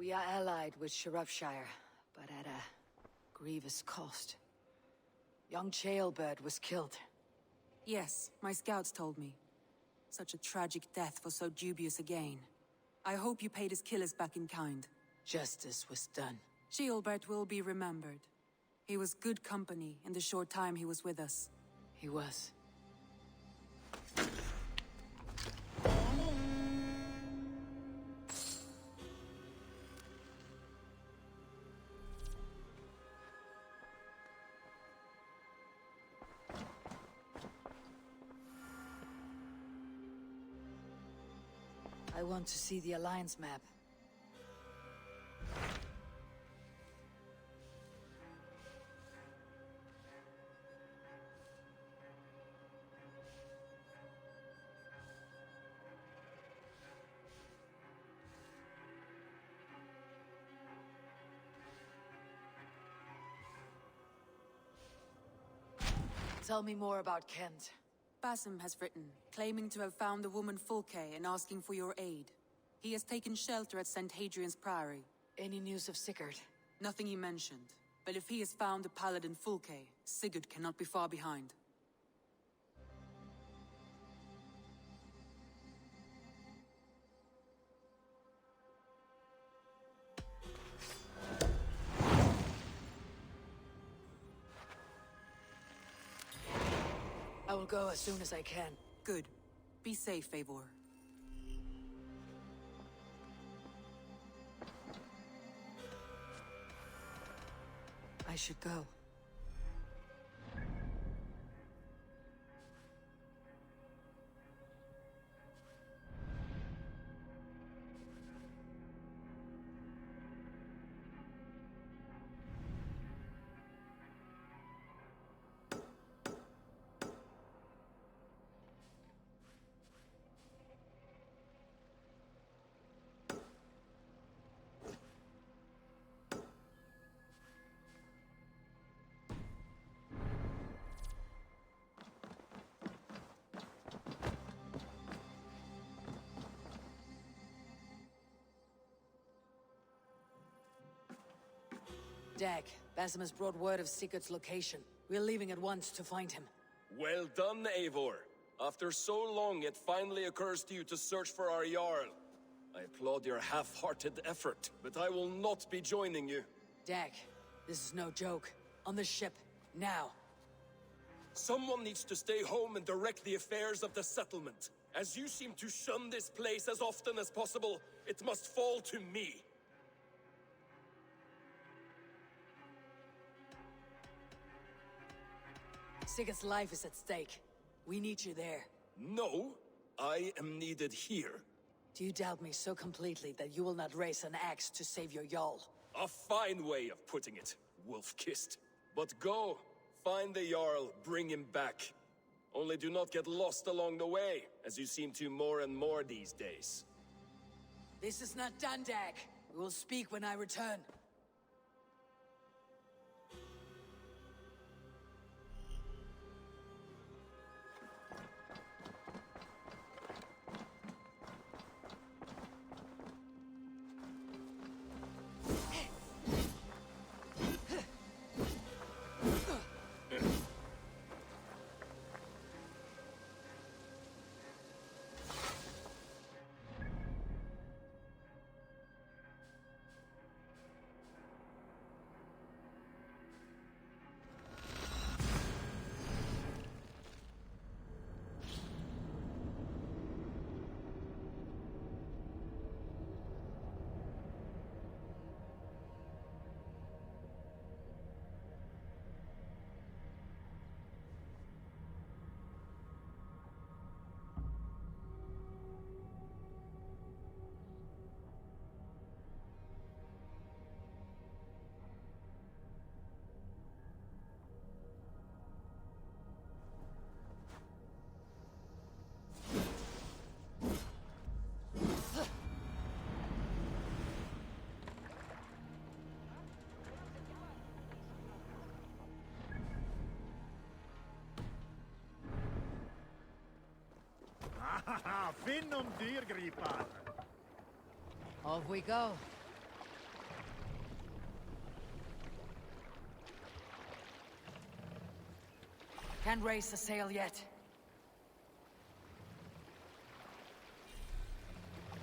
We are allied with Shropshire, but at a grievous cost. Young Chaelbert was killed. Yes, my scouts told me. Such a tragic death for so dubious a gain. I hope you paid his killers back in kind. Justice was done. Chaelbert will be remembered. He was good company in the short time he was with us. He was. I want to see the Alliance map. Tell me more about Kent. Basim has written, claiming to have found the woman Fulke and asking for your aid. He has taken shelter at St. Hadrian's Priory. Any news of Sigurd? Nothing he mentioned. But if he has found the paladin Fulke, Sigurd cannot be far behind. I will go as soon as I can. Good. Be safe, Eivor. I should go. Dag, Basim has brought word of Sigurd's location. We're leaving at once to find him. Well done, Eivor. After so long, it finally occurs to you to search for our Jarl. I applaud your half-hearted effort, but I will not be joining you. Dag, this is no joke. On the ship, now. Someone needs to stay home and direct the affairs of the settlement. As you seem to shun this place as often as possible, it must fall to me. Sigurd's life is at stake. We need you there. No, I am needed here. Do you doubt me so completely that you will not raise an axe to save your Jarl? A fine way of putting it, wolf-kissed. But go, find the Jarl, bring him back. Only do not get lost along the way, as you seem to more and more these days. This is not done, Dag. We will speak when I return. Finn om dyrgripar! Off we go. Can't raise the sail yet.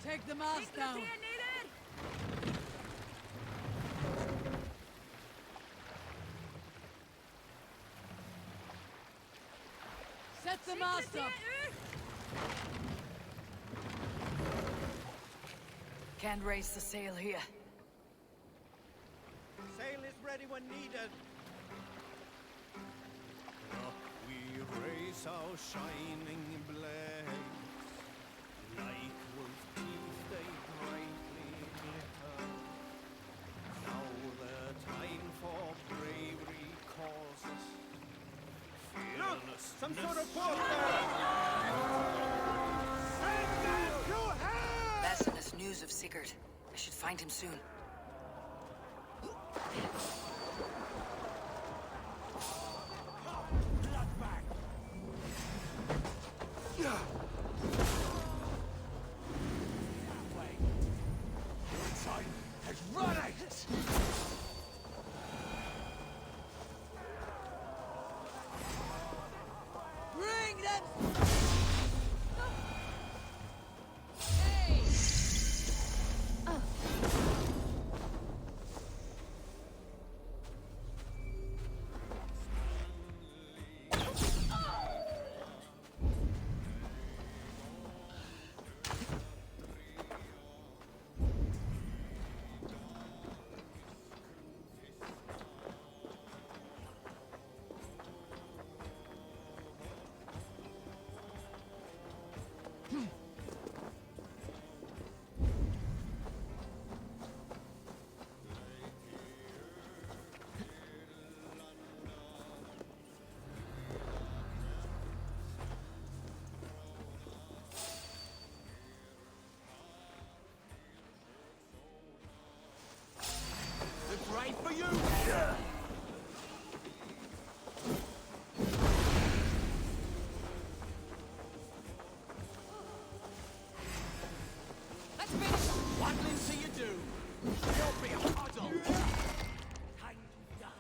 Take the mast down. Set the mast up. Can't raise the sail here. Sail is ready when needed. Up we raise our shining blades, like wolf teeth they brightly glitter. Now the time for bravery calls us. Look! Some sort of boat there! Send them to hell! Basson has news of Sigurd. I should find him soon. Bring them! Right for you! Let's finish! What till you do? You'll be a puddle! Time to die.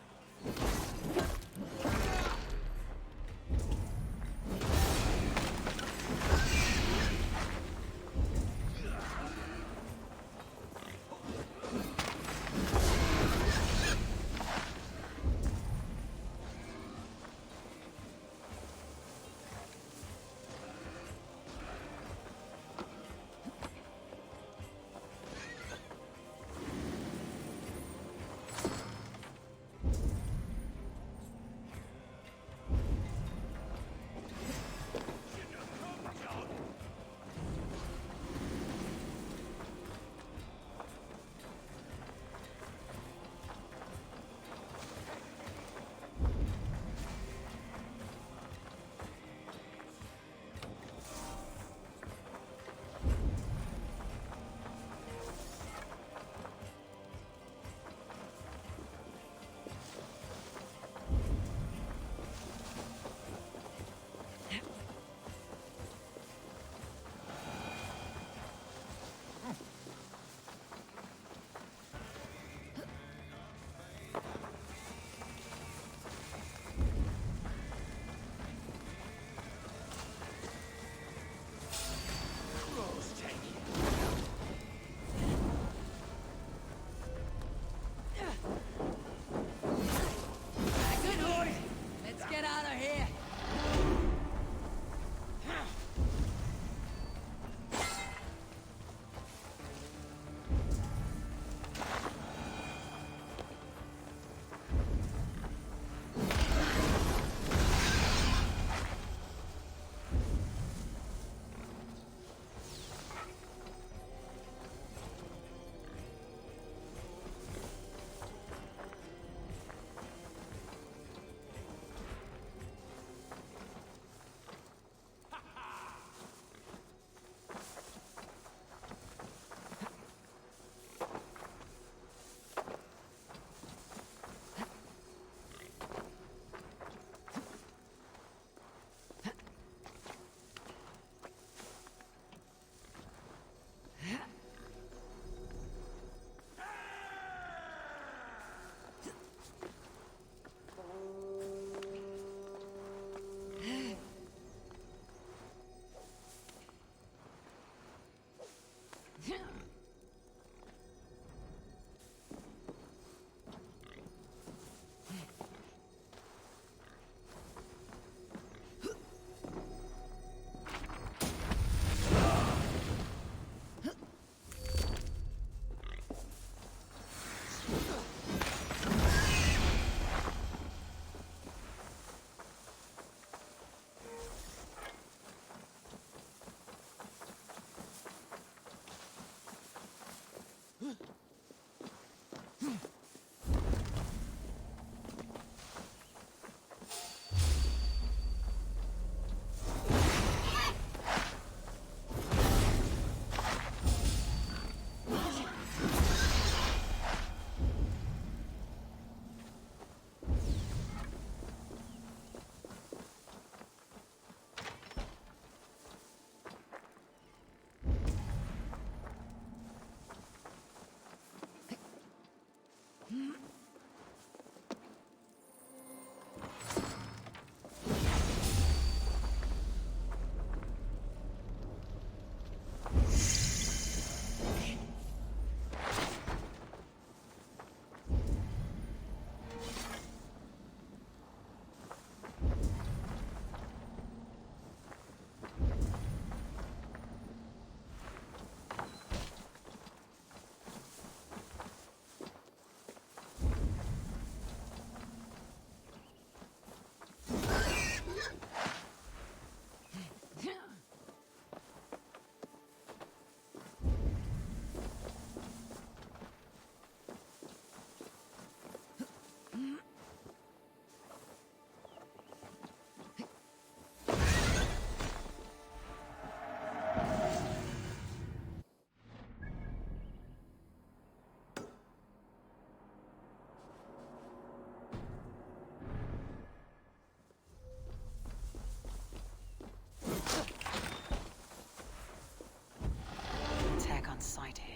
Sight here.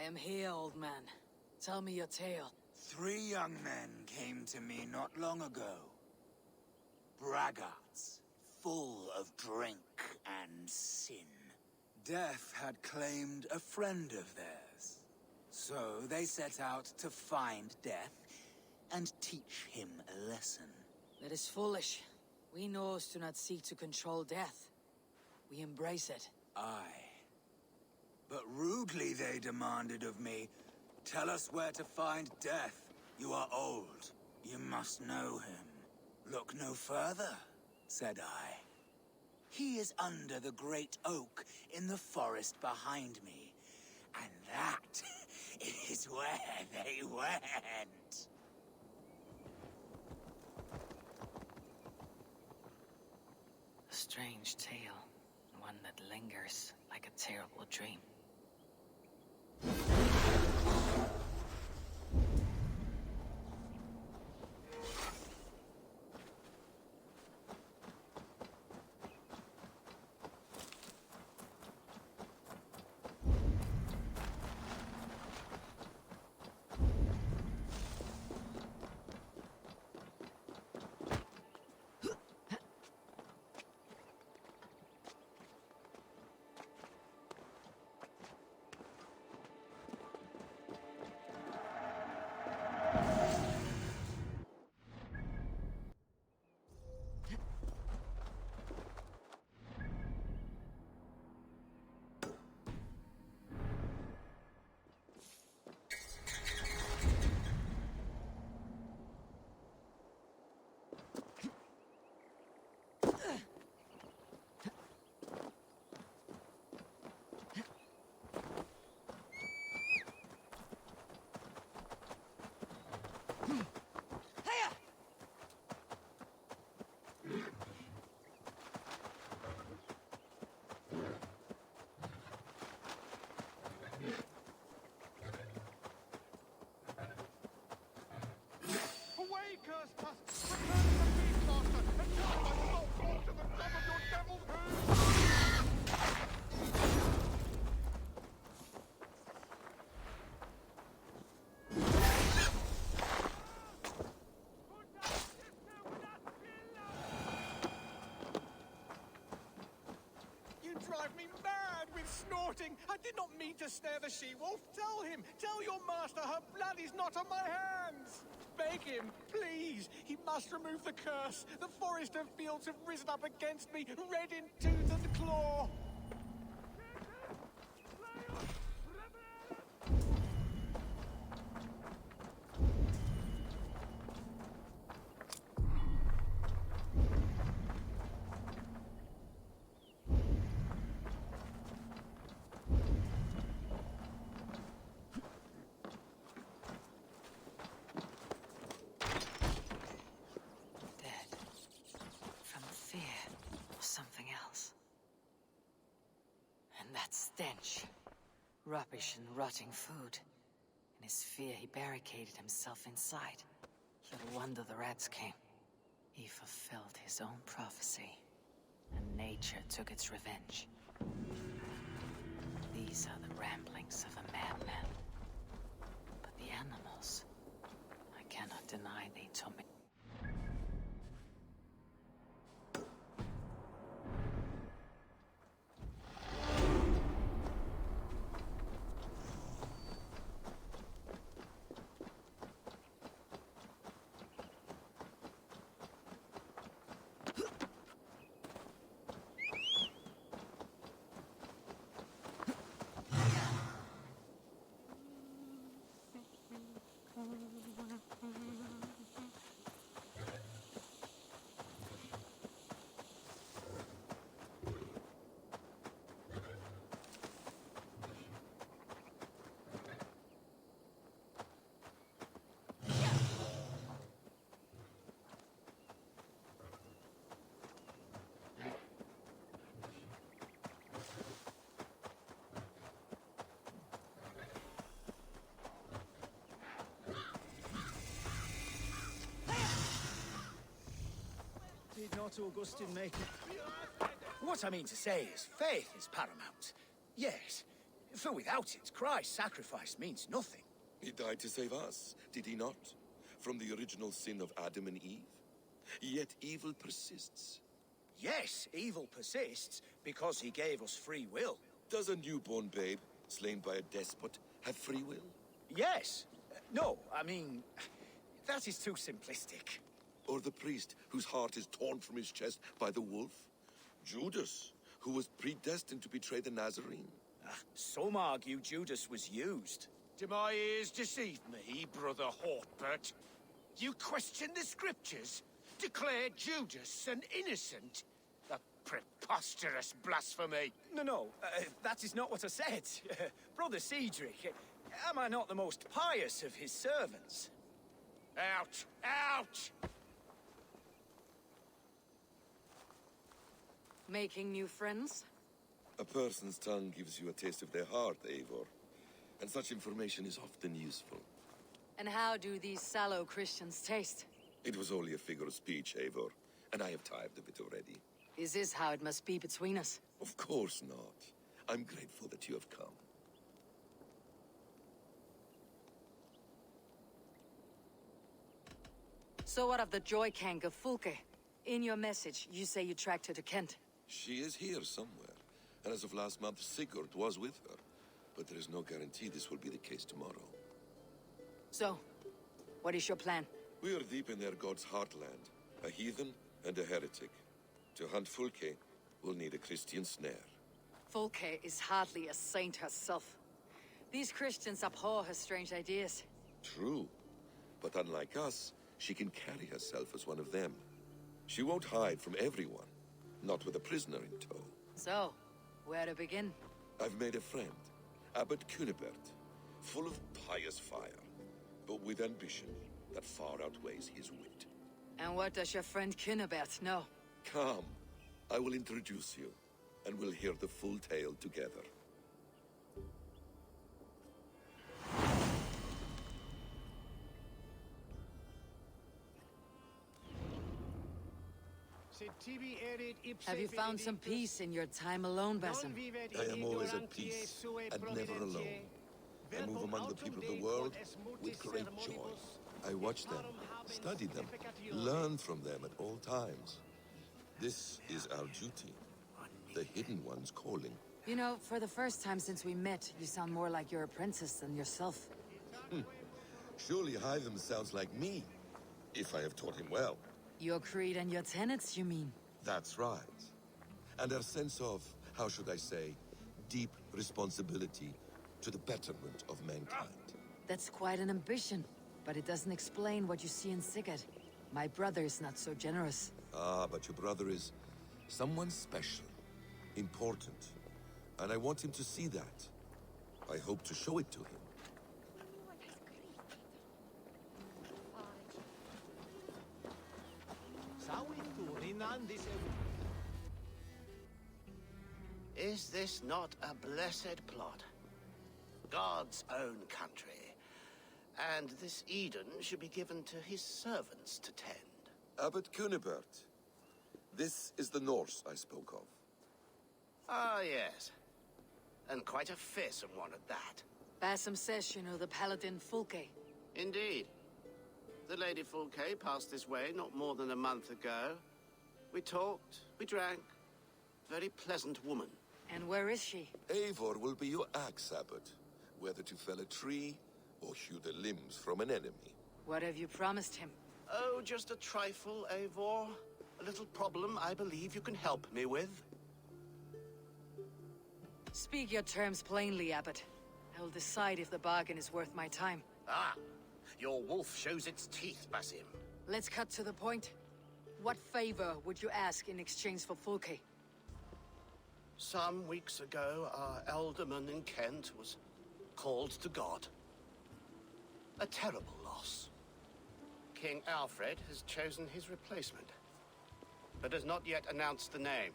I am here, old man. Tell me your tale. 3 young men came to me not long ago. Braggarts, full of drink and sin. Death had claimed a friend of theirs. So they set out to find Death and teach him a lesson. That is foolish. We Norse do not seek to control death. We embrace it. Aye. But rudely they demanded of me, tell us where to find Death. You are old. You must know him. Look no further, said I. He is under the great oak in the forest behind me. And that is where they went. A strange tale. One that lingers like a terrible dream. fighting! I did not mean to snare the she-wolf! Tell him! Tell your master her blood is not on my hands! Beg him, please! He must remove the curse! The forest and fields have risen up against me, red in tooth and claw! That stench. Rubbish and rotting food. In his fear, he barricaded himself inside. Little wonder the rats came. He fulfilled his own prophecy, and nature took its revenge. These are the ramblings of a madman. But the animals, I cannot deny they told me. Did not Augustine make it? What I mean to say is, faith is paramount. Yes, for without it, Christ's sacrifice means nothing. He died to save us, did he not? From the original sin of Adam and Eve? Yet evil persists. Yes, evil persists because he gave us free will. Does a newborn babe, slain by a despot, have free will? Yes. No, I mean, that is too simplistic. Or the priest whose heart is torn from his chest by the wolf? Judas, who was predestined to betray the Nazarene? Some argue Judas was used. Do my ears deceive me, Brother Hawkbert? You question the scriptures? Declare Judas an innocent? A preposterous blasphemy! No, that is not what I said. Brother Cedric, am I not the most pious of his servants? Out! Out! Making new friends? A person's tongue gives you a taste of their heart, Eivor. And such information is often useful. And how do these sallow Christians taste? It was only a figure of speech, Eivor, and I have tithed of it already. Is this how it must be between us? Of course not. I'm grateful that you have come. So what of the Joy Kank of Fulke? In your message, you say you tracked her to Kent. She is here somewhere, and as of last month, Sigurd was with her. But there is no guarantee this will be the case tomorrow. So, what is your plan? We are deep in their god's heartland, a heathen and a heretic. To hunt Fulke, we'll need a Christian snare. Fulke is hardly a saint herself. These Christians abhor her strange ideas. True, but unlike us, she can carry herself as one of them. She won't hide from everyone, not with a prisoner in tow. So, where to begin? I've made a friend, Abbot Cunibert, full of pious fire, but with ambition that far outweighs his wit. And what does your friend Cunibert know? Come, I will introduce you, and we'll hear the full tale together. Have you found some peace in your time alone, Basim? I am always at peace, and never alone. I move among the people of the world with great joy. I watch them, study them, learn from them at all times. This is our duty. The Hidden One's calling. You know, for the first time since we met, you sound more like you're a princess than yourself. Surely Hytham sounds like me, if I have taught him well. Your creed and your tenets, you mean? That's right. And a sense of, how should I say, deep responsibility to the betterment of mankind. That's quite an ambition, but it doesn't explain what you see in Sigurd. My brother is not so generous. Ah, but your brother is someone special, important, and I want him to see that. I hope to show it to him. Is this not a blessed plot? God's own country. And this Eden should be given to his servants to tend. Abbot Cunibert, this is the Norse I spoke of. Ah, yes. And quite a fearsome one at that. Bassam says you know the paladin Fulke. Indeed. The Lady Fulke passed this way not more than a month ago. We talked, we drank. Very pleasant woman. And where is she? Eivor will be your axe, Abbot, whether to fell a tree or hew the limbs from an enemy. What have you promised him? Oh, just a trifle, Eivor. A little problem I believe you can help me with. Speak your terms plainly, Abbot. I will decide if the bargain is worth my time. Ah, your wolf shows its teeth, Basim. Let's cut to the point. What favor would you ask in exchange for Fulke? Some weeks ago, our alderman in Kent was called to God. A terrible loss. King Alfred has chosen his replacement, but has not yet announced the name.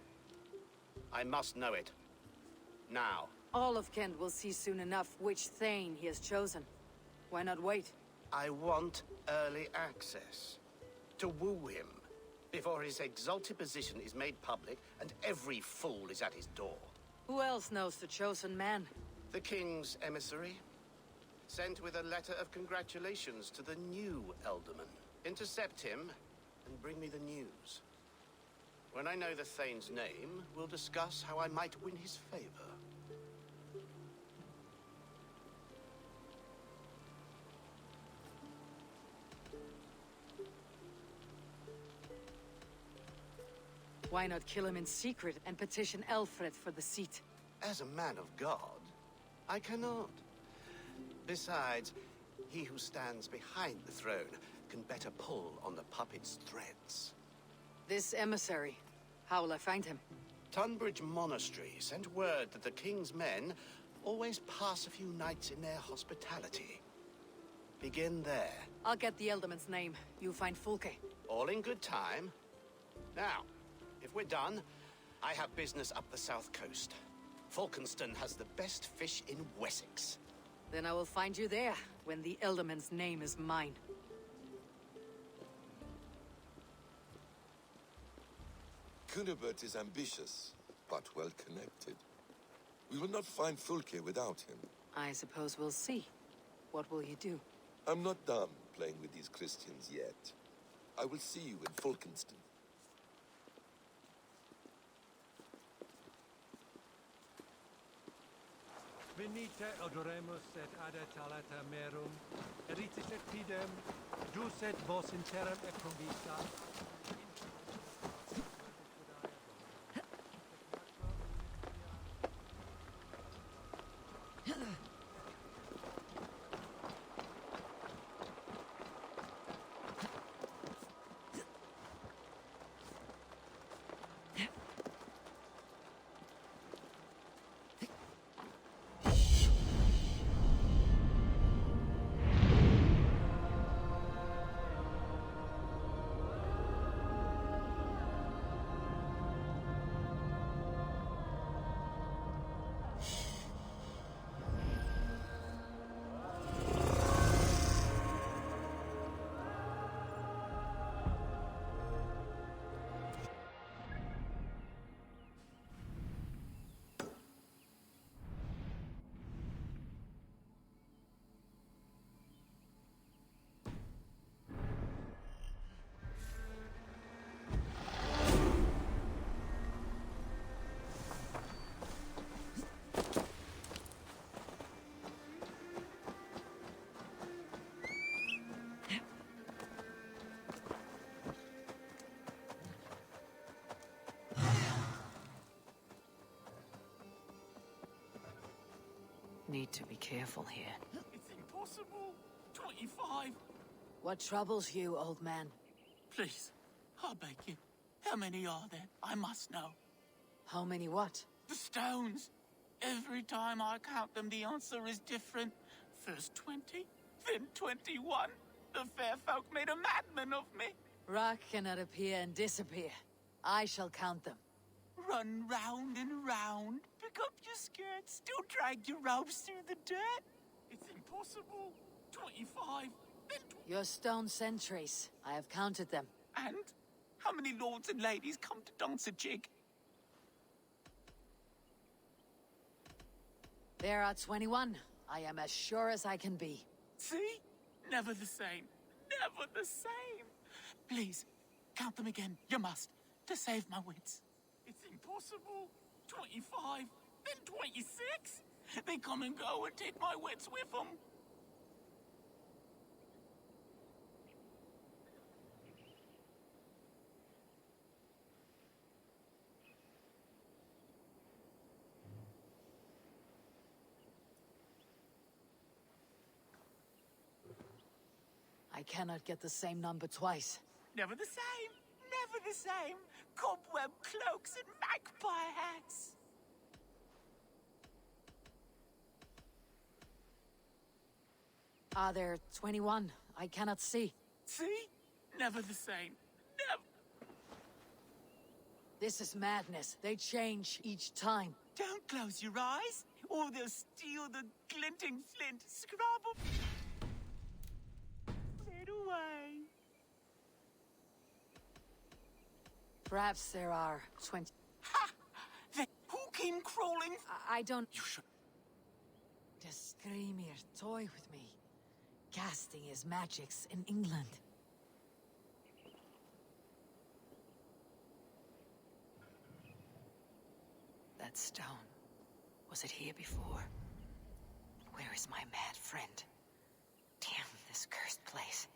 I must know it. Now. All of Kent will see soon enough which Thane he has chosen. Why not wait? I want early access. To woo him, before his exalted position is made public and every fool is at his door. Who else knows the chosen man? The king's emissary, sent with a letter of congratulations to the new alderman. Intercept him and bring me the news. When I know the Thane's name, we'll discuss how I might win his favor. Why not kill him in secret and petition Alfred for the seat? As a man of God, I cannot. Besides, he who stands behind the throne can better pull on the puppet's threads. This emissary, how will I find him? Tunbridge Monastery sent word that the king's men always pass a few nights in their hospitality. Begin there. I'll get the Elderman's name. You find Fulke. All in good time. Now, if we're done, I have business up the south coast. Falkenston has the best fish in Wessex. Then I will find you there, when the Elderman's name is mine. Cunibert is ambitious, but well connected. We will not find Fulke without him. I suppose we'll see. What will you do? I'm not done playing with these Christians yet. I will see you in Falkenston. Venite odoremus et adet alata merum, eritis et pidem, dus et vos interam et convisa. need to be careful here. It's impossible. 25. What troubles you, old man? Please, I beg you. How many are there? I must know. How many what? The stones. Every time I count them, the answer is different. First 20, then 21. The fair folk made a madman of me. Rock cannot appear and disappear. I shall count them. Run round and round. Pick up your skirts. Still drag your robes through the dirt. It's impossible. 25, then Your stone sentries. I have counted them. And how many lords and ladies come to dance a jig? There are 21. I am as sure as I can be. See? Never the same. Never the same. Please, count them again. You must. To save my wits. It's impossible. 25, then 26. They come and go and take my wits with them. I cannot get the same number twice. Never the same. Never the same. Cobweb cloaks and magpie hats. Are there 21? I cannot see. See? Never the same. Never. This is madness. They change each time. Don't close your eyes, or they'll steal the glinting flint. Scrabble. It away. Perhaps there are 20. Ha! Who came crawling? I don't. You should. The Screamer toy with me, casting his magics in England. That stone. Was it here before? Where is my mad friend? Damn this cursed place.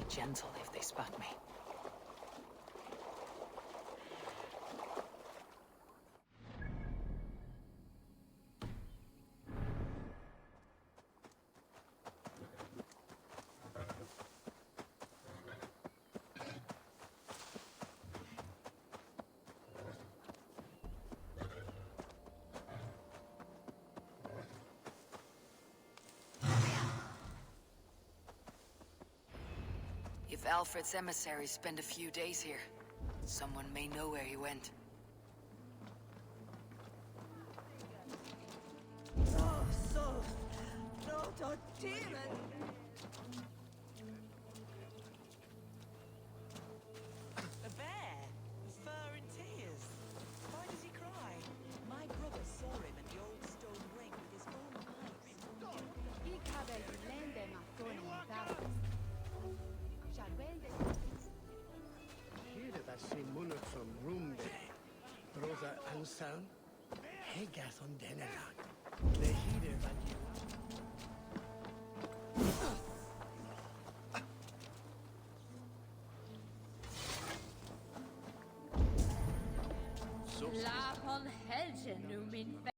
Gentle if they spot me. If Alfred's emissaries spend a few days here, someone may know where he went. Oh, so not a demon. A bear, fur and tears. Why does he cry? My brother saw him in the old stone ring with his own Here that same monarch from Rumde, Rosa Ansan, Hegas on Denelag, the Hide Value. Slaap on helgen nu min vän.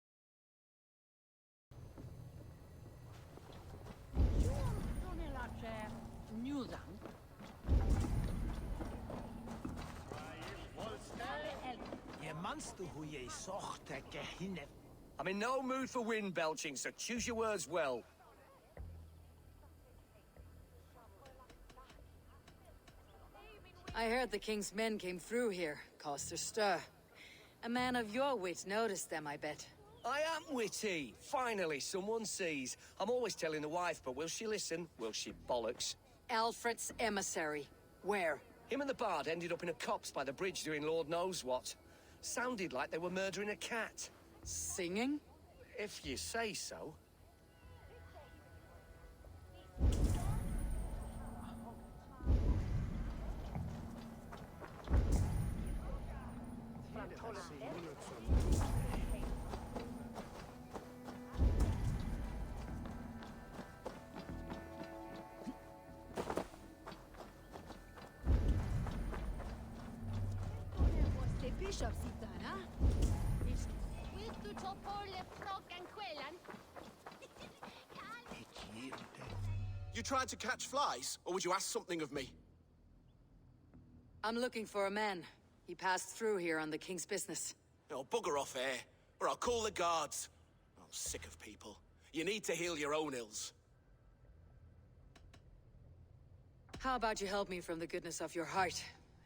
I'm in no mood for wind belching, so choose your words well. I heard the king's men came through here, caused a stir. A man of your wit noticed them, I bet. I am witty. Finally, someone sees. I'm always telling the wife, but will she listen? Will she bollocks? Alfred's emissary. Where? Him and the bard ended up in a copse by the bridge doing Lord knows what. Sounded like they were murdering a cat. Singing? If you say so. You tried to catch flies, or would you ask something of me? I'm looking for a man. He passed through here on the king's business. Oh, bugger off here, or I'll call the guards. I'm sick of people. You need to heal your own ills. How about you help me from the goodness of your heart,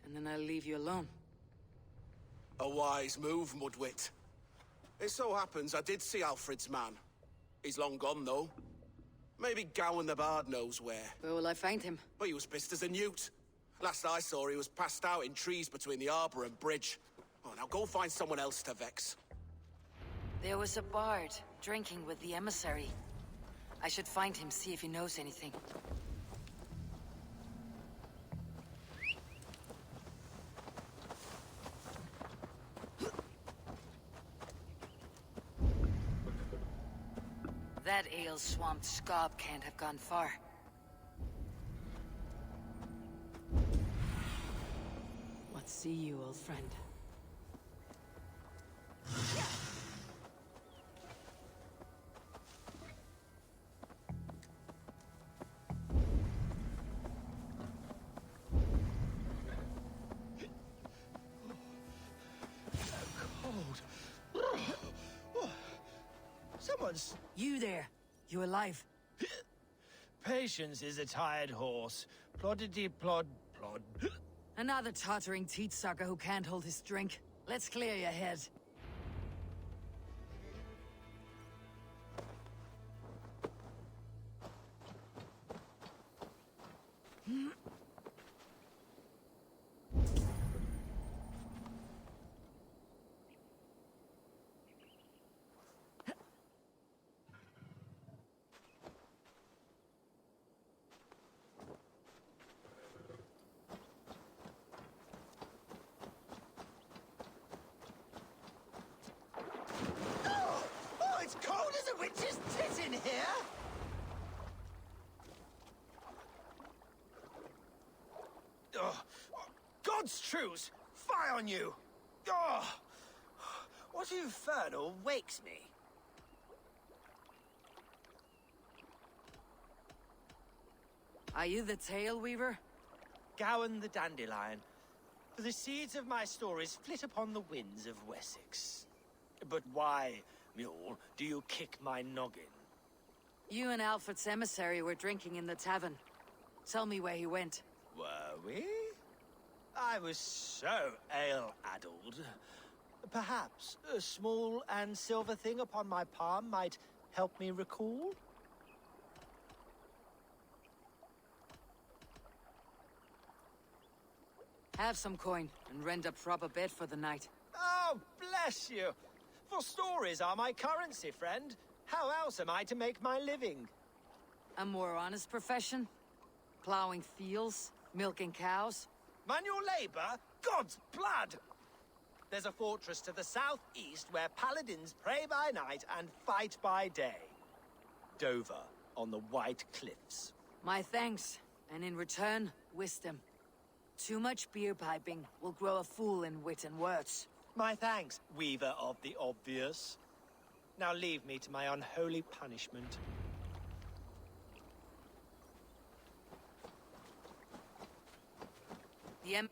and then I'll leave you alone. A wise move, Mudwit. It so happens I did see Alfred's man. He's long gone, though. Maybe Gowan the Bard knows where. Where will I find him? Well, he was pissed as a newt. Last I saw, he was passed out in trees between the arbor and bridge. Oh, now go find someone else to vex. There was a bard, drinking with the emissary. I should find him, see if he knows anything. That ale-swamped scob can't have gone far. Let's see you, old friend. Someone's... You there. You alive? Patience is a tired horse. Ploddity plod plod. Another tottering teat sucker who can't hold his drink. Let's clear your head. It's cold as a witch's tit in here! God's truce! Fie on you! What infernal wakes me? Are you the Tail Weaver? Gowan the Dandelion. For the seeds of my stories flit upon the winds of Wessex. But why, Mule, do you kick my noggin? You and Alfred's emissary were drinking in the tavern. Tell me where he went. Were we? I was so ale-addled. Perhaps a small and silver thing upon my palm might help me recall? Have some coin and rent a proper bed for the night. Oh, bless you! For stories are my currency, friend. How else am I to make my living? A more honest profession? Plowing fields? Milking cows? Manual labor? God's blood! There's a fortress to the southeast where paladins pray by night and fight by day. Dover, on the White Cliffs. My thanks, and in return, wisdom. Too much beer piping will grow a fool in wit and words. My thanks, weaver of the obvious. Now leave me to my unholy punishment. The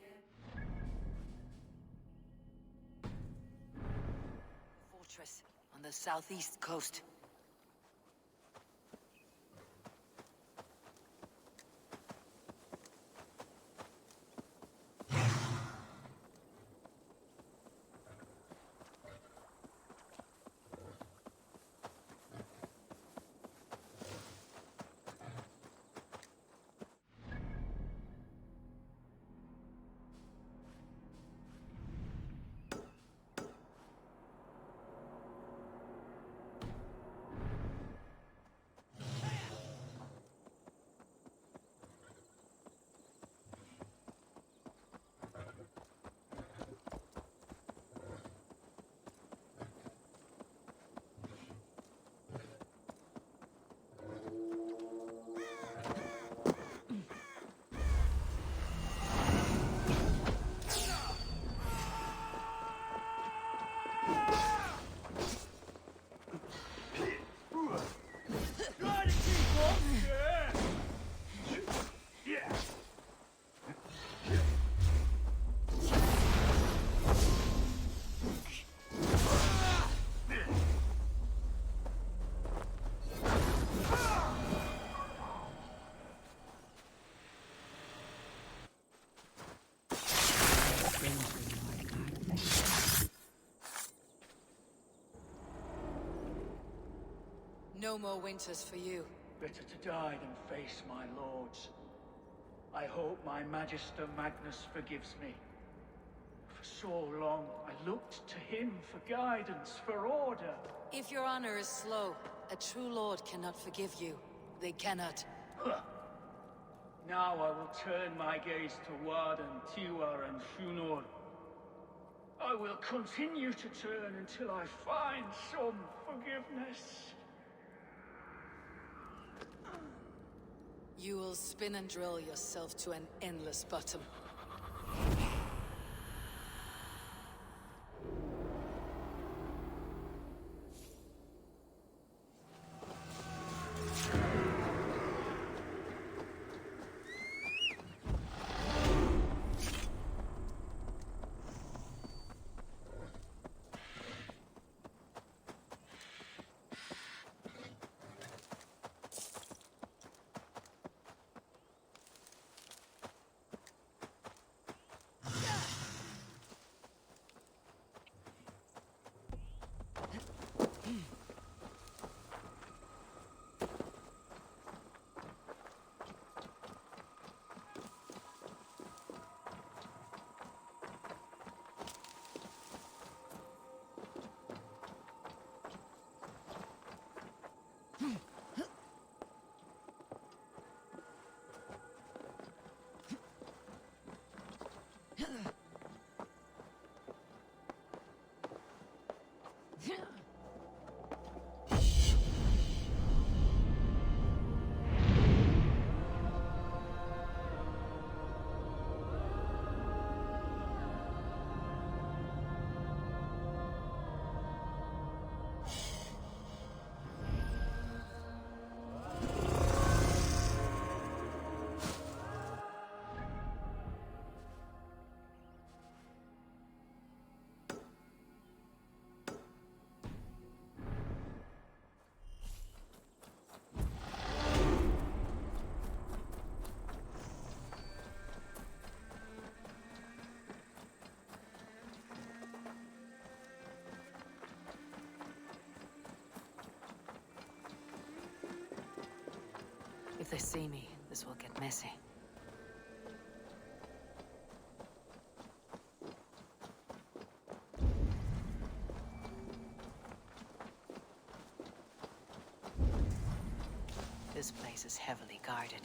fortress on the southeast coast. No more winters for you. Better to die than face my lords. I hope my Magister Magnus forgives me. For so long, I looked to him for guidance, for order. If your honor is slow, a true lord cannot forgive you. They cannot. Huh. Now I will turn my gaze to Warden, Tiwar, and Shunor. I will continue to turn until I find some forgiveness. You will spin and drill yourself to an endless bottom. If they see me, this will get messy. This place is heavily guarded.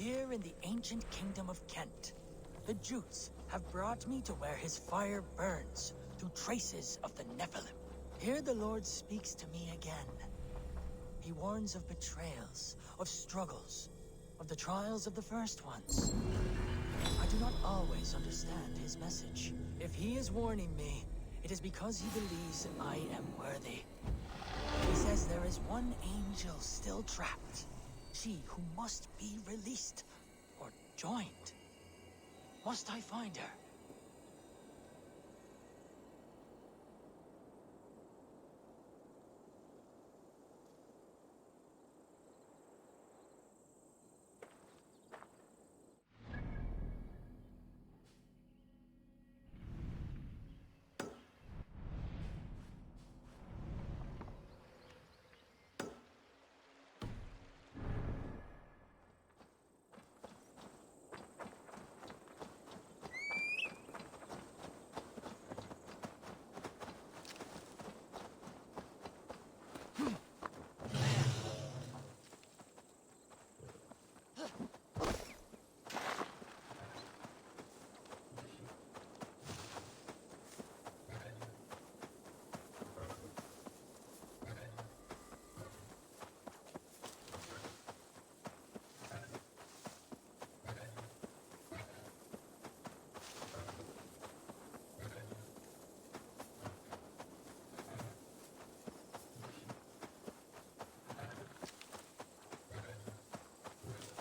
here in the ancient kingdom of Kent. The Jutes have brought me to where his fire burns, through traces of the Nephilim. Here the Lord speaks to me again. He warns of betrayals, of struggles, of the trials of the first ones. I do not always understand his message. If he is warning me, it is because he believes I am worthy. He says there is one angel still trapped. She who must be released, or joined. Must I find her?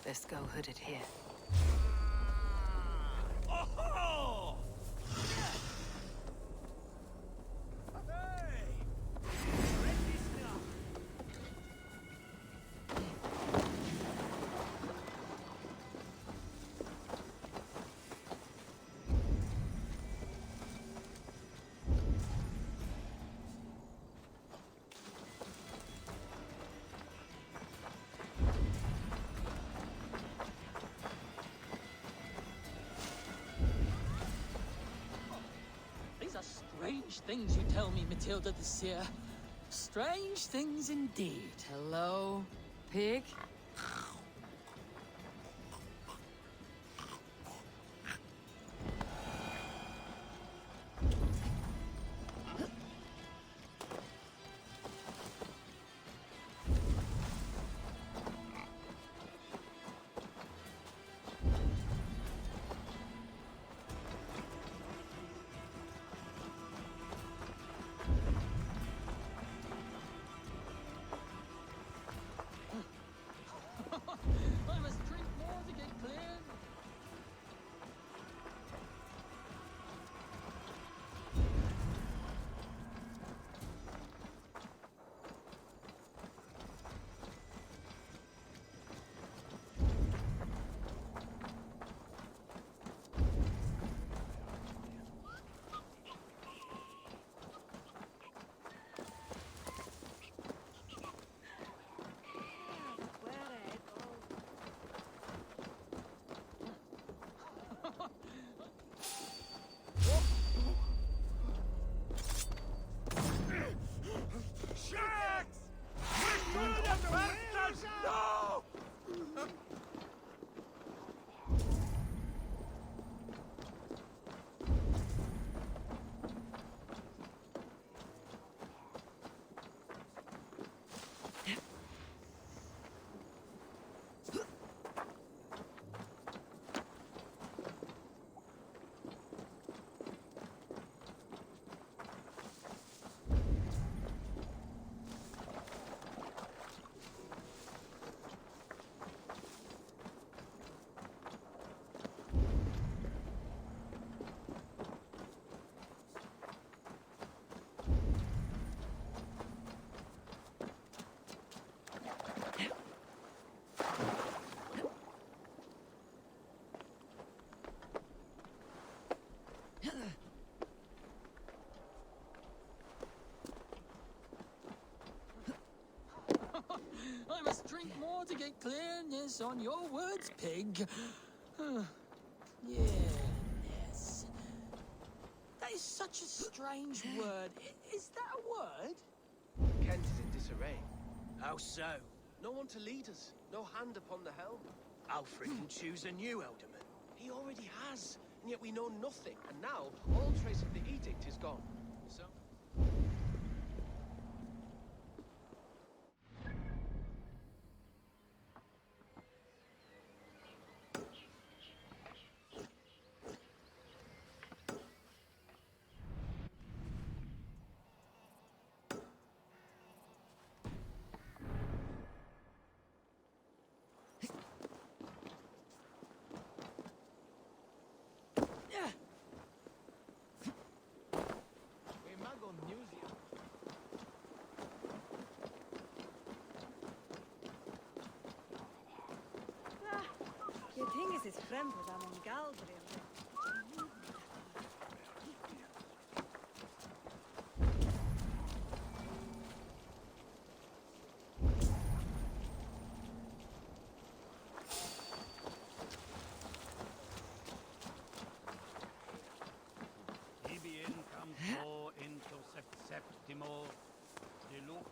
Let's go hooded here. Oh! Strange things you tell me, Matilda the Seer. Strange things indeed. Hello, pig? I must drink more to get clear. No! I must drink more to get clearness on your words, pig. Yes. That is such a strange word. Is that a word? Kent is in disarray. How so? No one to lead us. No hand upon the helm. Alfred can choose a new Elderman. He already has, and yet we know nothing. And now, all trace of the edict is gone. So... Je ting is vreemd wat aan mijn galdrim. Ibi incam pro into septimo de luculo.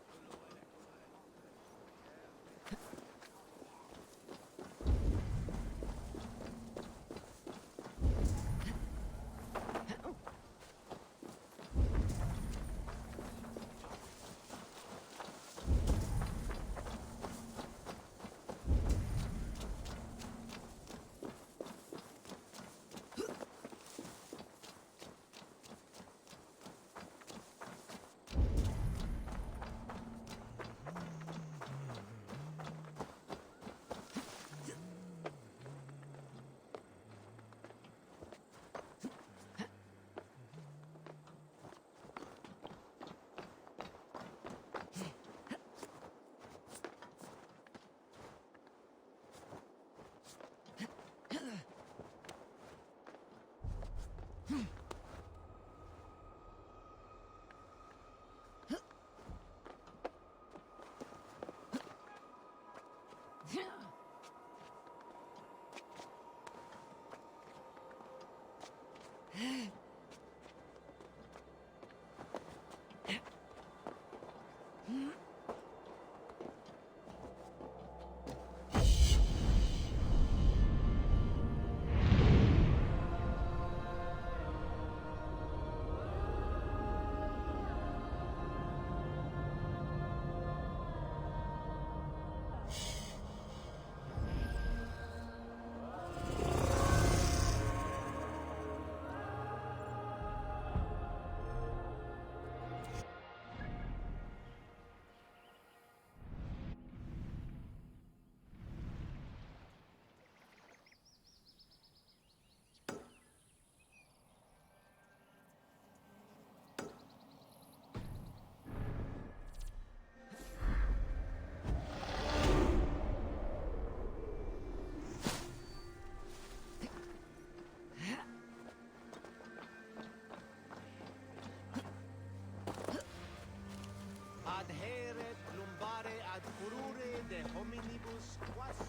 Adhere plumbare ad furore de hominibus quasi.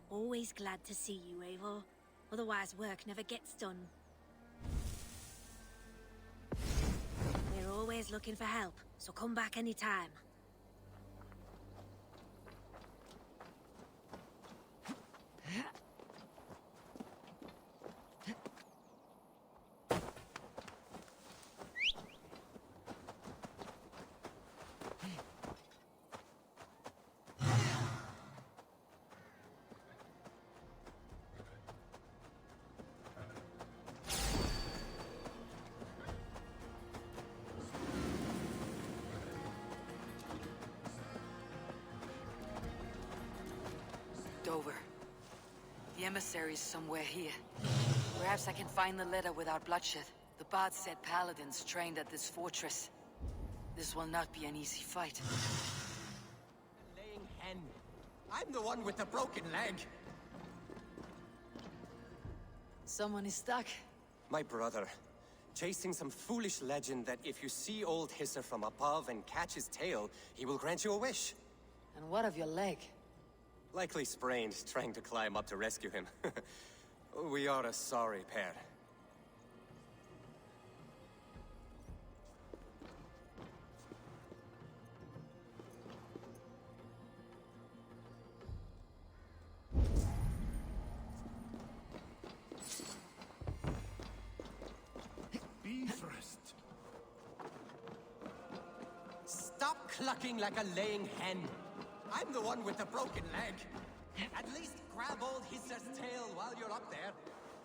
Always glad to see you, Eivor. Otherwise work never gets done. We're always looking for help, so come back anytime. Dover. The emissary's somewhere here. Perhaps I can find the letter without bloodshed. The bard said paladins trained at this fortress. This will not be an easy fight. Laying hen. I'm the one with the broken leg. Someone is stuck. My brother. Chasing some foolish legend that if you see old Hisser from above and catch his tail, he will grant you a wish. And what of your leg? Likely sprained, trying to climb up to rescue him. We are a sorry pair. stop clucking like a laying hen. I'm the one with the broken leg. At least grab old Hisser's tail while you're up there.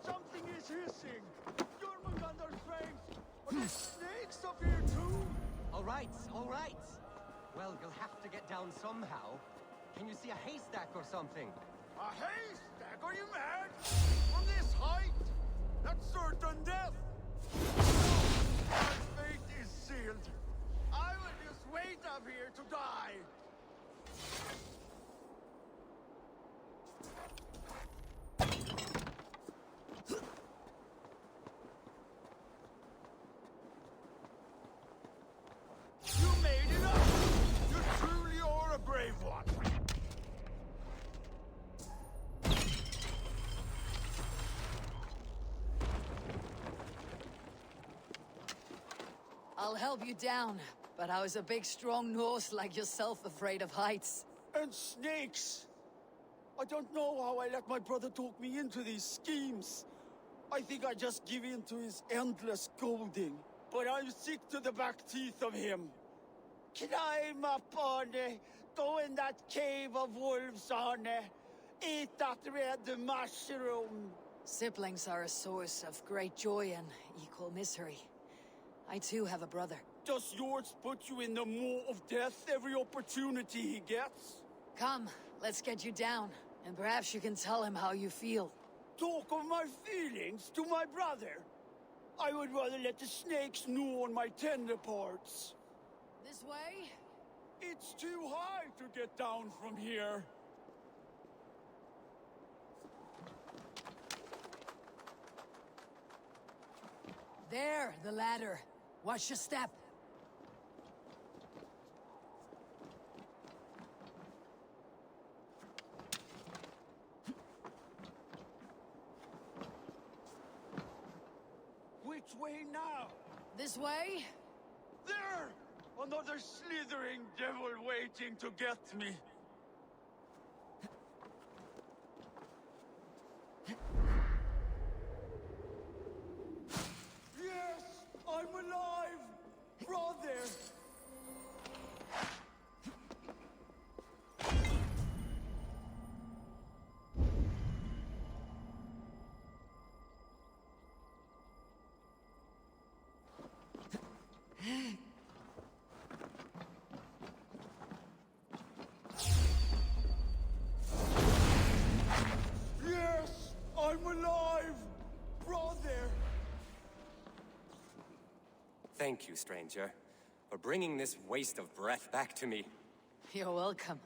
Something is hissing. Jormungandr's strength. Are there snakes up here too? All right, all right. Well, you'll have to get down somehow. Can you see a haystack or something? A haystack? Are you mad? From this height? That's certain death. My fate is sealed. I will just wait up here to die. You made it up! You truly are a brave one! I'll help you down, but how is a big strong Norse like yourself afraid of heights? And snakes! I don't know how I let my brother talk me into these schemes. I think I just give in to his endless scolding. But I'm sick to the back teeth of him. Climb up, Arne. Go in that cave of wolves, Arne. Eat that red mushroom. Siblings are a source of great joy and equal misery. I too have a brother. Does yours put you in the maw of death every opportunity he gets? Come, let's get you down, and perhaps you can tell him how you feel. Talk of my feelings to my brother? I would rather let the snakes gnaw on my tender parts. This way? It's too high to get down from here. There, the ladder. Watch your step. Which way now? This way? There! Another slithering devil waiting to get me. Yes! I'm alive! Brother! Yes! I'm alive! Brother! Thank you, stranger, for bringing this waste of breath back to me. You're welcome.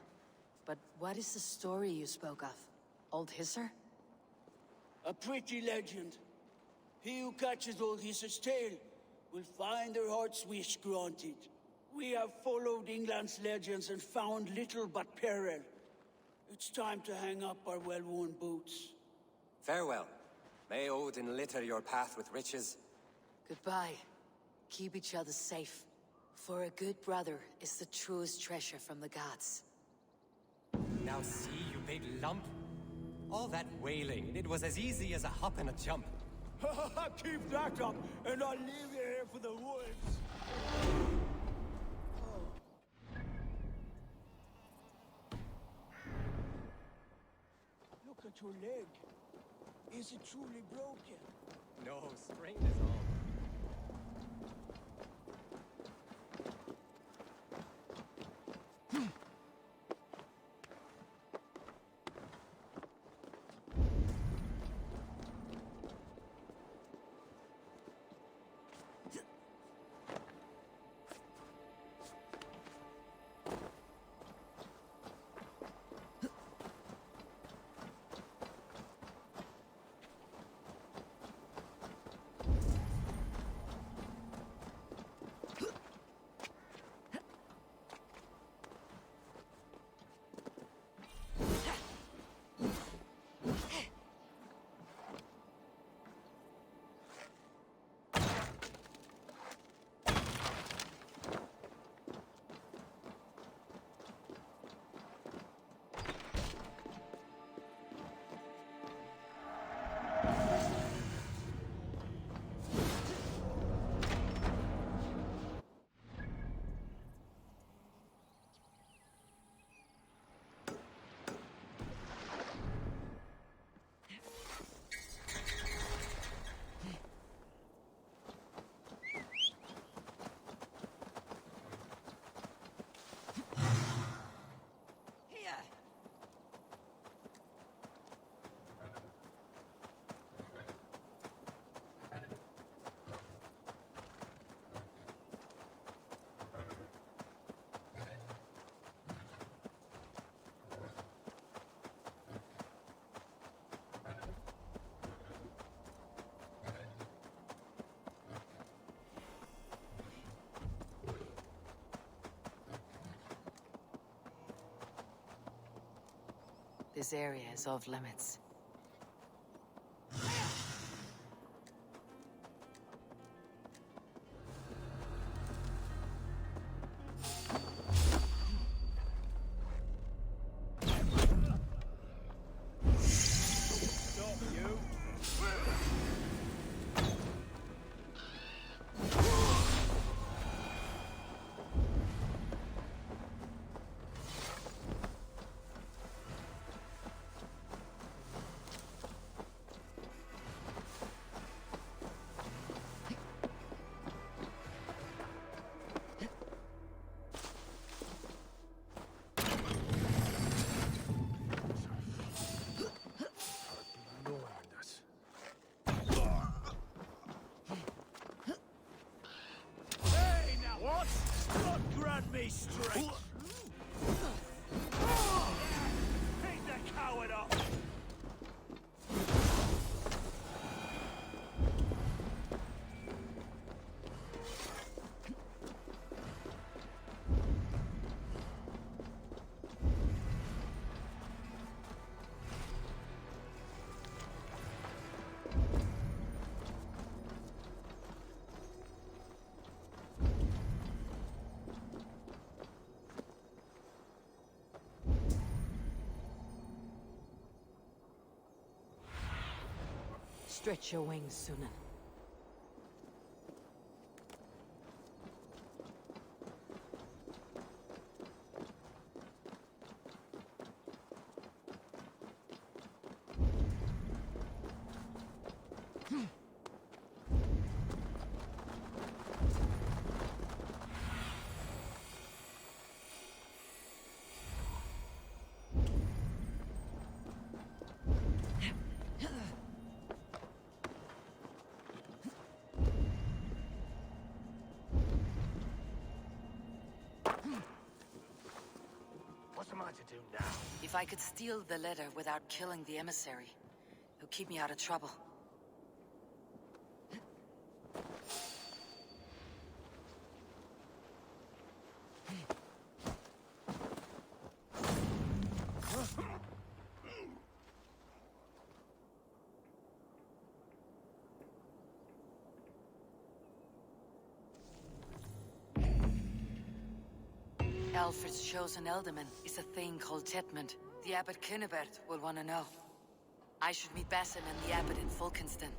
But what is the story you spoke of? Old Hisser? A pretty legend. He who catches old Hisser's tail will find their heart's wish granted. We have followed England's legends and found little but peril. It's time to hang up our well-worn boots. Farewell. May Odin litter your path with riches. Goodbye. Keep each other safe. For a good brother is the truest treasure from the gods. Now see, you big lump. All that wailing, it was as easy as a hop and a jump. Keep that up, and I'll leave you here for the wolves. Look at your leg. Is it truly broken? No, sprained is all. This area is off limits. Me straight! Pick the coward up! Stretch your wings, Sunan. What am I to do now? If I could steal the letter without killing the emissary, it'll keep me out of trouble. Alfred's chosen ealdorman is a thing called Tetmund. The Abbot Cynibert will want to know. I should meet Basim and the Abbot in Fulkenston.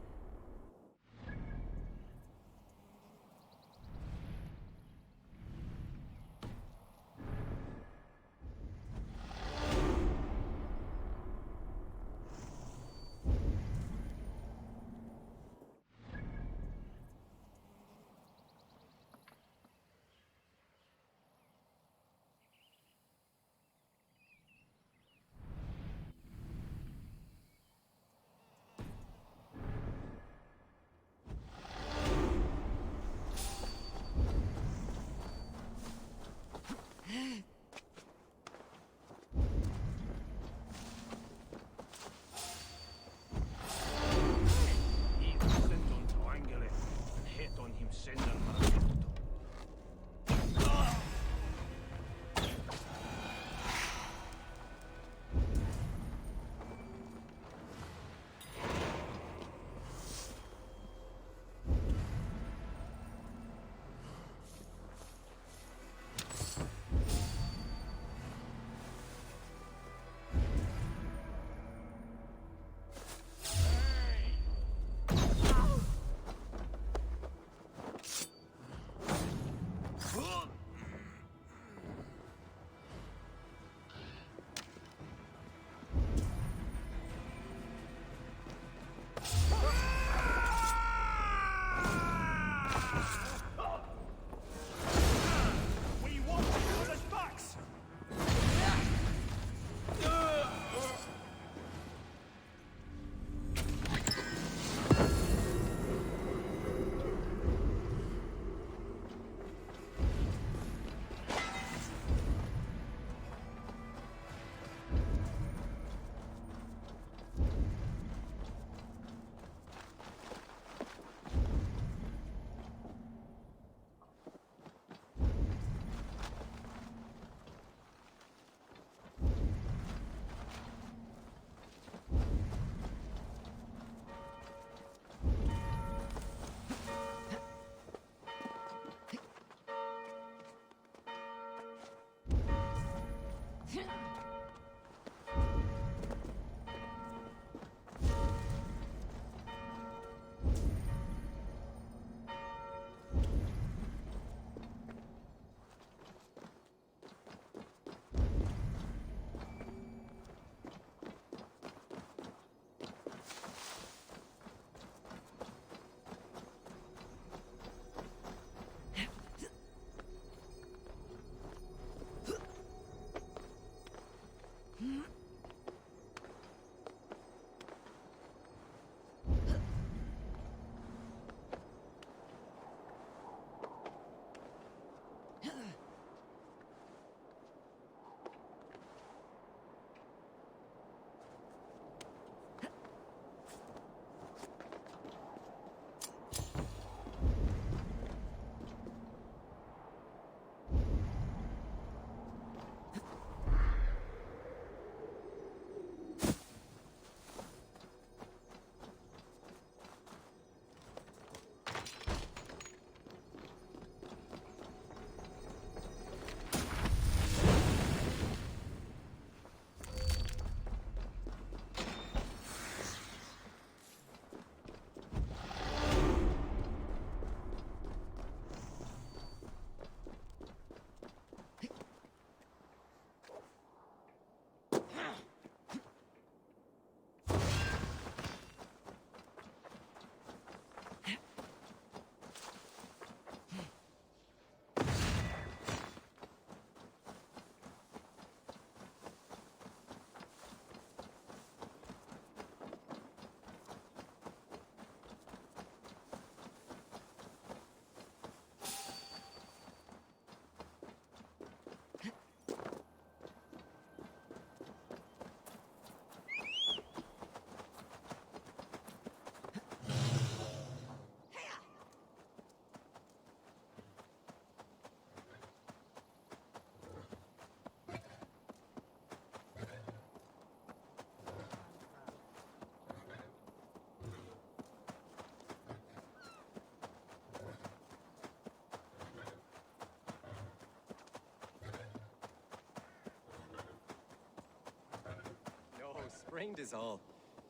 trained is all.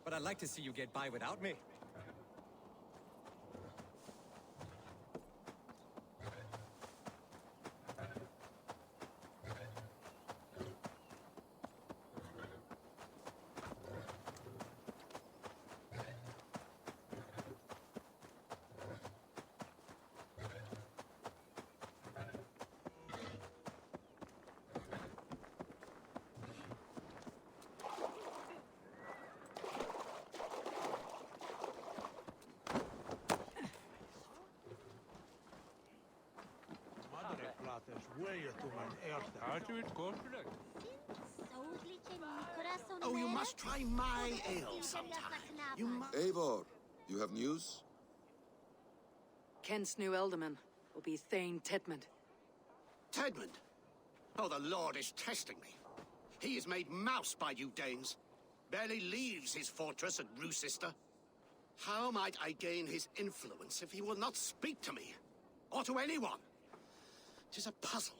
But I'd like to see you get by without me. Oh, you must try my ale sometime. You must. Eivor, you have news? Kent's new alderman will be Thane Tedmund. Tedmund? Oh, the Lord is testing me. He is made mouse by you Danes. Barely leaves his fortress at Roosister. How might I gain his influence if he will not speak to me? Or to anyone? 'Tis a puzzle.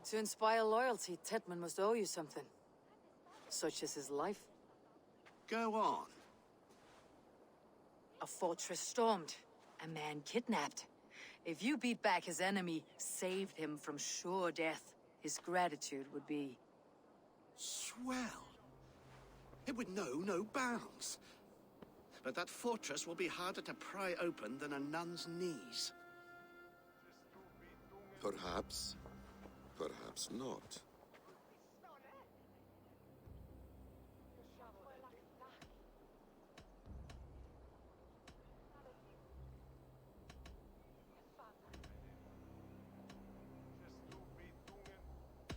To inspire loyalty, Tedmund must owe you something. Such as his life. Go on. A fortress stormed. A man kidnapped. If you beat back his enemy, saved him from sure death, his gratitude would be... Swell. It would know no bounds. But that fortress will be harder to pry open than a nun's knees. Perhaps. Perhaps not.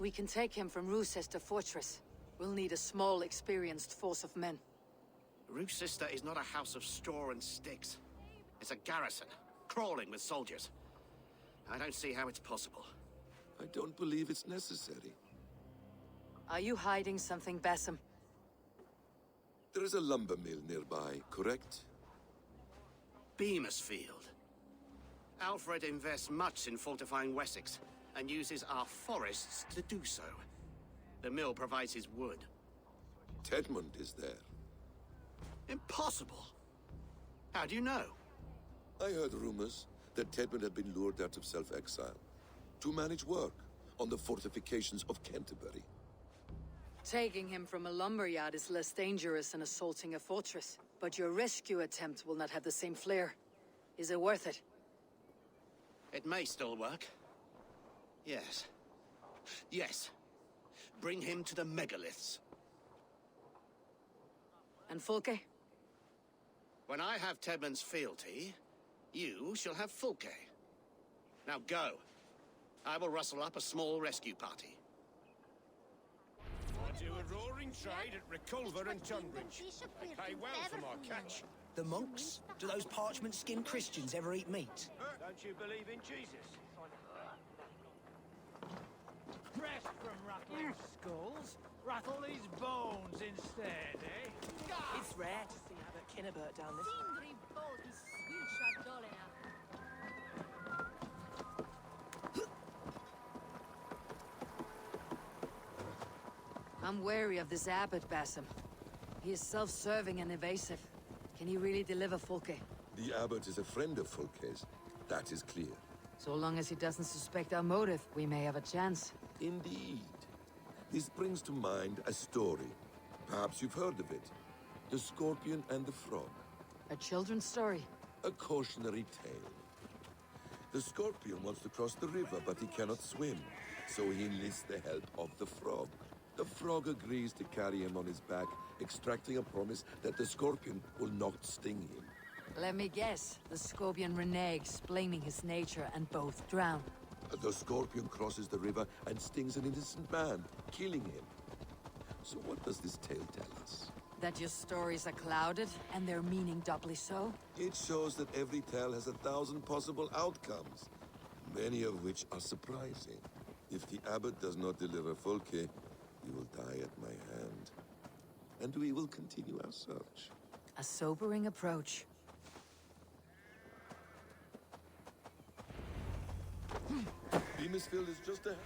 We can take him from Roosister Fortress. We'll need a small, experienced force of men. Roosister is not a house of straw and sticks. It's a garrison, crawling with soldiers. I don't see how it's possible. I don't believe it's necessary. Are you hiding something, Bassam? There is a lumber mill nearby, correct? Beamisfield. Alfred invests much in fortifying Wessex, and uses our forests to do so. The mill provides his wood. Tedmund is there. Impossible! How do you know? I heard rumors that Tedmund had been lured out of self-exile to manage work on the fortifications of Canterbury. Taking him from a lumberyard is less dangerous than assaulting a fortress. But your rescue attempt will not have the same flair. Is it worth it? It may still work. Yes. Yes. Bring him to the megaliths. And Fulke? When I have Tedmund's fealty, you shall have Fulke. Now go. I will rustle up a small rescue party. I do a roaring trade at Reculver and Tunbridge. They pay well for my catch. The monks? Do those parchment-skinned Christians ever eat meat? Don't you believe in Jesus? Rest from rattling skulls. Rattle these bones instead, eh? It's rare to see Abbot Kinnebert down this. I'm wary of this abbot, Bassam. He is self-serving and evasive. Can he really deliver Fulke? The abbot is a friend of Fulke's. That is clear. So long as he doesn't suspect our motive, we may have a chance. Indeed. This brings to mind a story. Perhaps you've heard of it. The Scorpion and the Frog. A children's story? A cautionary tale. The Scorpion wants to cross the river, but he cannot swim. So he enlists the help of the Frog. The Frog agrees to carry him on his back, extracting a promise that the Scorpion will not sting him. Let me guess. The Scorpion reneges, blaming his nature, and both drown. The Scorpion crosses the river and stings an innocent man, killing him. So what does this tale tell us? That your stories are clouded, and their meaning doubly so? It shows that every tale has 1,000 possible outcomes, many of which are surprising. If the abbot does not deliver Fulke, he will die at my hand. And we will continue our search. A sobering approach. Beamisfield is just ahead.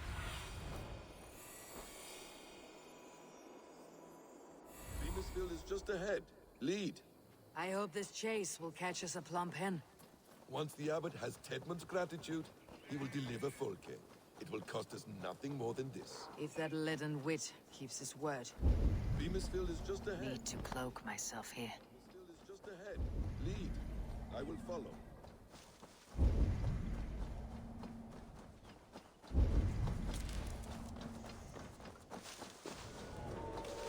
Beamisville is just ahead. Lead. I hope this chase will catch us a plump hen. Once the abbot has Tedmund's gratitude, he will deliver Folke. It will cost us nothing more than this. If that leaden wit keeps his word. Beamisville is just ahead. Need to cloak myself here. Beamisville is just ahead. Lead. I will follow.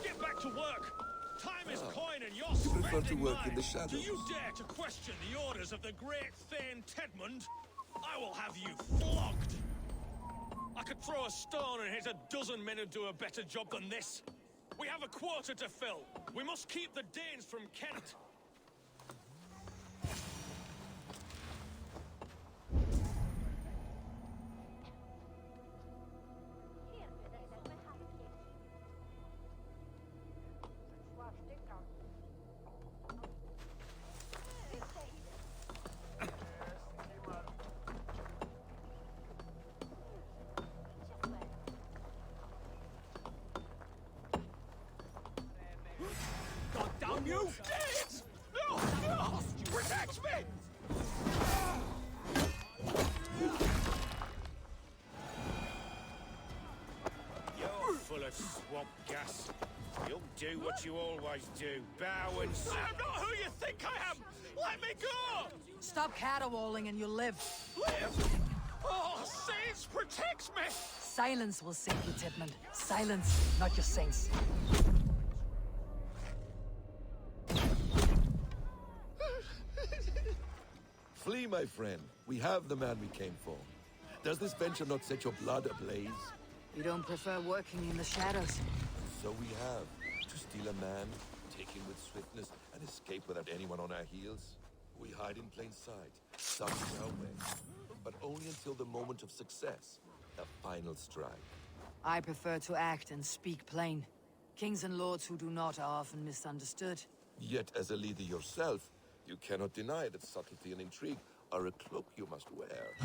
Get back to work! Time is coin and you're You prefer to spending work mine. in the shadows. Do you dare to question the orders of the great Thane Tedmund? I will have you flogged! I could throw a stone and hit a dozen men who do a better job than this. We have a quarter to fill. We must keep the Danes from Kent. Damn you! Danes! No! No! Protect me! You're full of swamp gas. You'll do what you always do. Bow and... I am not who you think I am! Let me go! Stop caterwauling and you'll live. Live? Oh, Saints protects me! Silence will save you, Tedmund. Silence, not your saints. Flee, my friend. We have the man we came for. Does this venture not set your blood ablaze? You don't prefer working in the shadows? So we have. To steal a man, take him with swiftness, and escape without anyone on our heels? We hide in plain sight, such is our way. But only until the moment of success, the final strike. I prefer to act and speak plain. Kings and lords who do not are often misunderstood. Yet, as a leader yourself, you cannot deny that subtlety and intrigue are a cloak you must wear.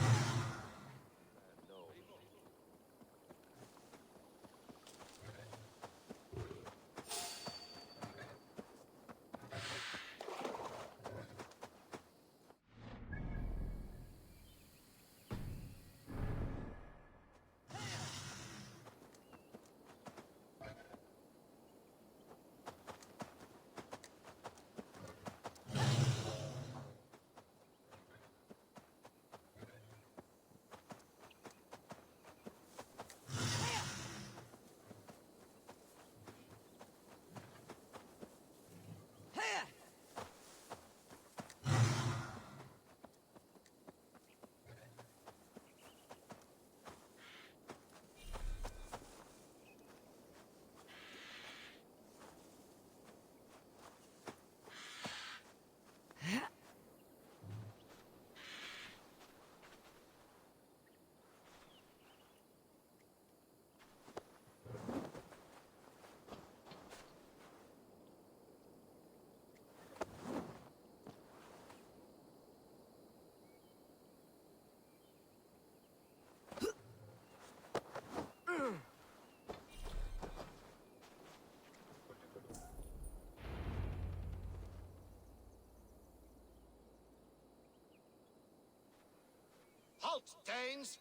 Halt, Danes!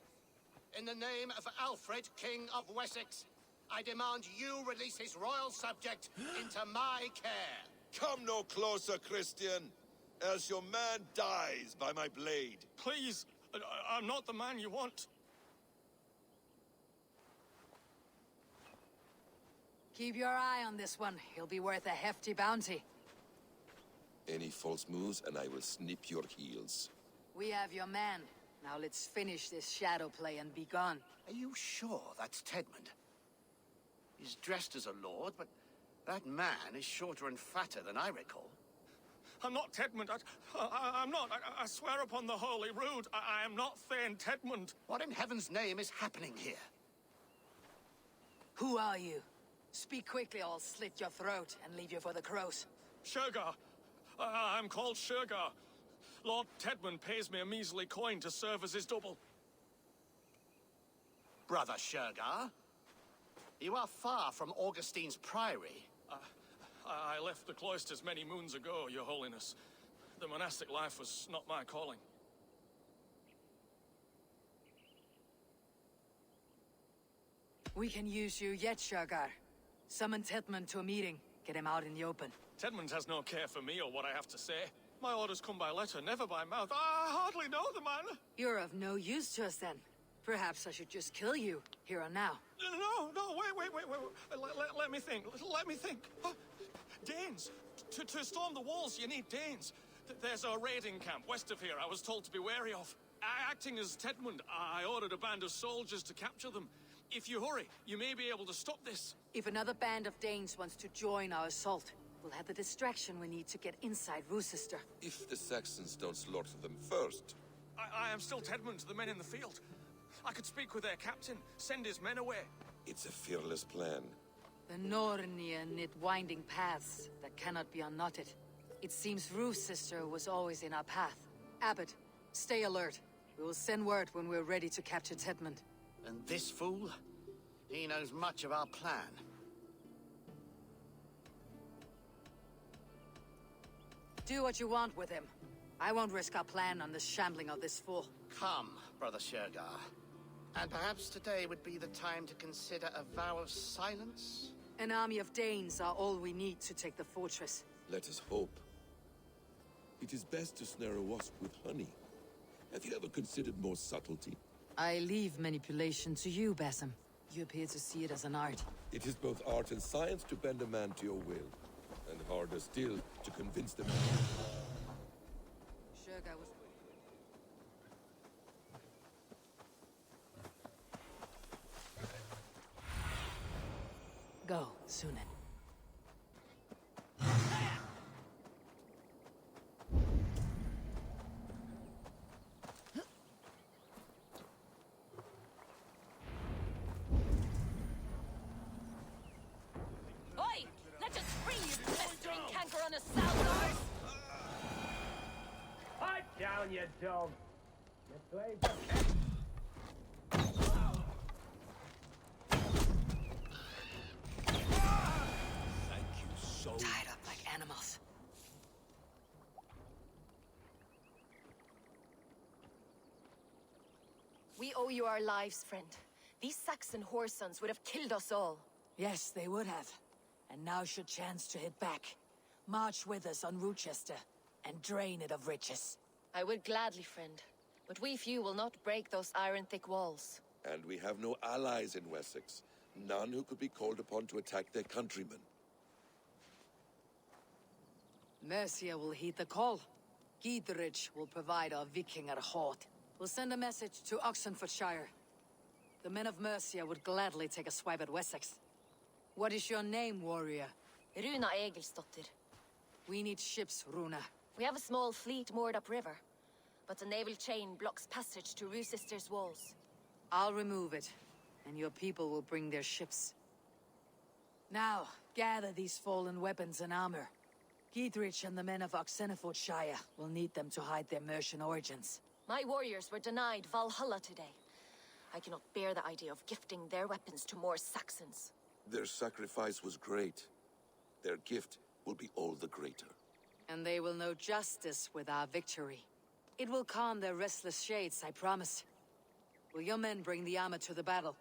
In the name of Alfred, King of Wessex, I demand you release his royal subject into my care. Come no closer, Christian, else your man dies by my blade. Please, I'm not the man you want. Keep your eye on this one. He'll be worth a hefty bounty. Any false moves, and I will snip your heels. We have your man. Now let's finish this shadow play and be gone. Are you sure that's Tedmund? He's dressed as a lord, but that man is shorter and fatter than I recall. I'm not Tedmund. I'm not. I swear upon the Holy Rood, I am not Thane Tedmund. What in heaven's name is happening here? Who are you? Speak quickly or I'll slit your throat and leave you for the crows. Shergar. I'm called Shergar. Lord Tedmund pays me a measly coin to serve as his double. Brother Shergar, you are far from Augustine's priory. I left the cloisters many moons ago, Your Holiness. The monastic life was not my calling. We can use you yet, Shergar. Summon Tedmund to a meeting. Get him out in the open. Tedmund has no care for me or what I have to say. My orders come by letter, never by mouth. I hardly know the man. You're of no use to us then. Perhaps I should just kill you, here and now. No, wait. Let me think. Let me think. Danes. To storm the walls, you need Danes. There's a raiding camp west of here I was told to be wary of. Acting as Tedmund, I ordered a band of soldiers to capture them. If you hurry, you may be able to stop this. If another band of Danes wants to join our assault, we'll have the distraction we need to get inside Rochester. If the Saxons don't slaughter them first. I am still Tedmund to the men in the field. I could speak with their captain, send his men away. It's a fearless plan. The Nornia knit winding paths that cannot be unknotted. It seems Rochester was always in our path. Abbot, stay alert. We will send word when we're ready to capture Tedmund. And this fool? He knows much of our plan. Do what you want with him. I won't risk our plan on the shambling of this fool. Come, Brother Shergar. And perhaps today would be the time to consider a vow of silence? An army of Danes are all we need to take the fortress. Let us hope. It is best to snare a wasp with honey. Have you ever considered more subtlety? I leave manipulation to you, Basim. You appear to see it as an art. It is both art and science to bend a man to your will. And harder still to convince the man. Shergar was... Go, Sunan. Oi! Let us free you, pestering canker on a Salazar! Pipe down, you dog! You played Thank you so much. Tied up like animals. We owe you our lives, friend. These Saxon whoresons would have killed us all. Yes, they would have. And now's your chance to hit back. March with us on Rochester, and drain it of riches. I would gladly, friend. But we few will not break those iron-thick walls. And we have no allies in Wessex. None who could be called upon to attack their countrymen. Mercia will heed the call. Giedrich will provide our Vikinger Hort. We'll send a message to Oxenfordshire. The men of Mercia would gladly take a swipe at Wessex. What is your name, warrior? Runa Egilsdotter. We need ships, Runa. We have a small fleet moored upriver, but a naval chain blocks passage to Rochester's walls. I'll remove it, and your people will bring their ships. Now, gather these fallen weapons and armor. Giedrich and the men of Oxenfordshire will need them to hide their Mercian origins. My warriors were denied Valhalla today. I cannot bear the idea of gifting their weapons to more Saxons. Their sacrifice was great. Their gift will be all the greater. And they will know justice with our victory. It will calm their restless shades, I promise. Will your men bring the armor to the battle?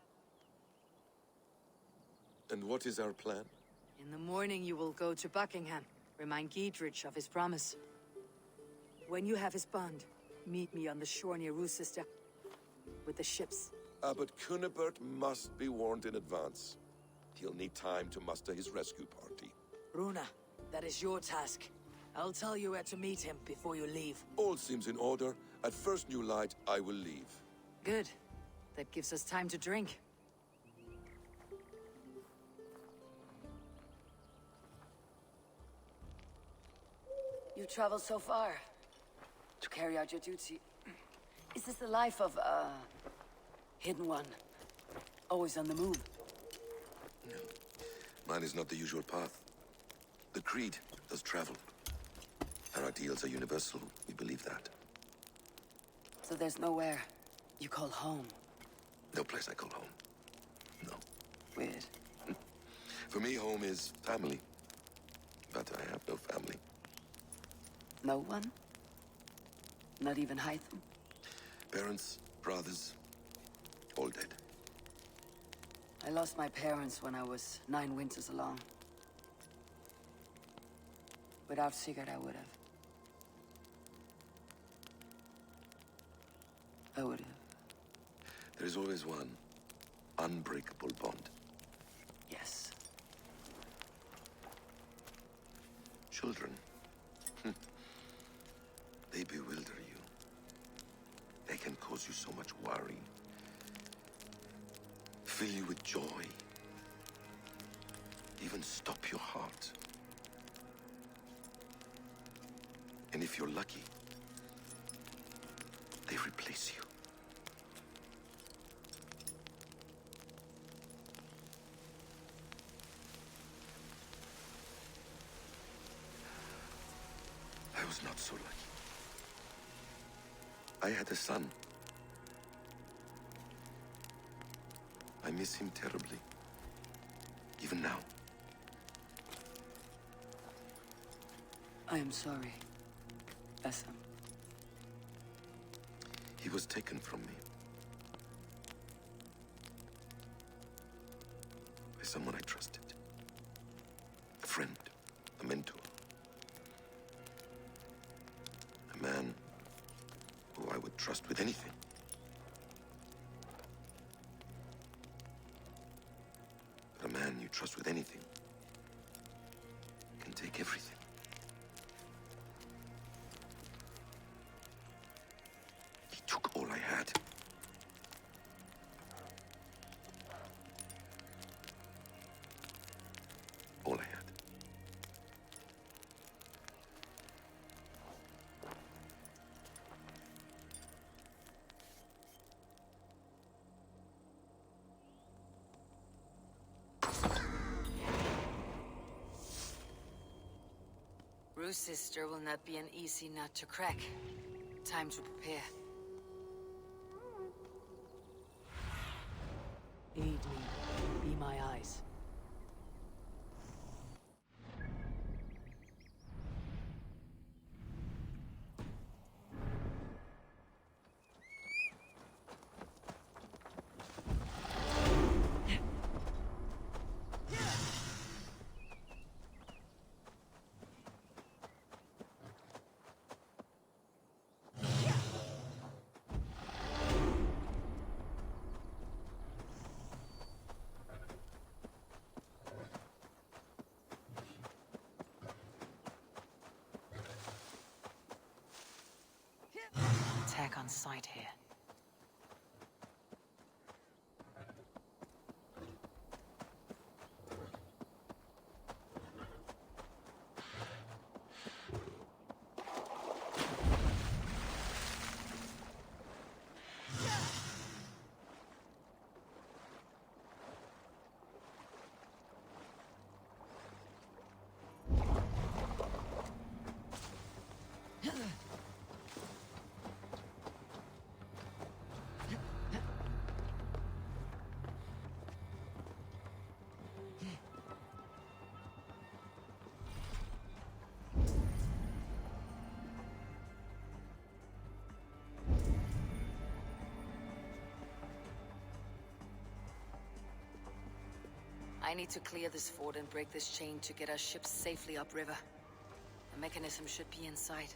And what is our plan? In the morning you will go to Buckingham. Remind Giedrich of his promise. When you have his bond, meet me on the shore near Rochester with the ships. Abbot Cunibert must be warned in advance. He'll need time to muster his rescue party. Runa, that is your task. I'll tell you where to meet him before you leave. All seems in order. At first new light, I will leave. Good. That gives us time to drink. You traveled so far to carry out your duty. Is this the life of a hidden one? Always on the move? No. Mine is not the usual path. The Creed does travel. Our ideals are universal. We believe that. So there's nowhere you call home? No place I call home. No. Weird. For me, home is family. But I have no family. No one? Not even Hytham? Parents, brothers, all dead. I lost my parents when I was 9 winters along. Without Sigurd, I would have. There is always one unbreakable bond. Yes. Children. They bewilder you. They can cause you so much worry. Fill you with joy. Even stop your heart. And if you're lucky, they replace you. I was not so lucky. I had a son. I miss him terribly. Even now. I am sorry, Essam. He was taken from me. By someone I trusted. A friend, a mentor. A man who I would trust with anything. But a man you trust with anything can take everything. He took all I had. All I had. Rue's sister will not be an easy nut to crack. Time to prepare. Aid me. Be my eyes. Attack on sight here. I need to clear this fort and break this chain to get our ships safely upriver. The mechanism should be inside.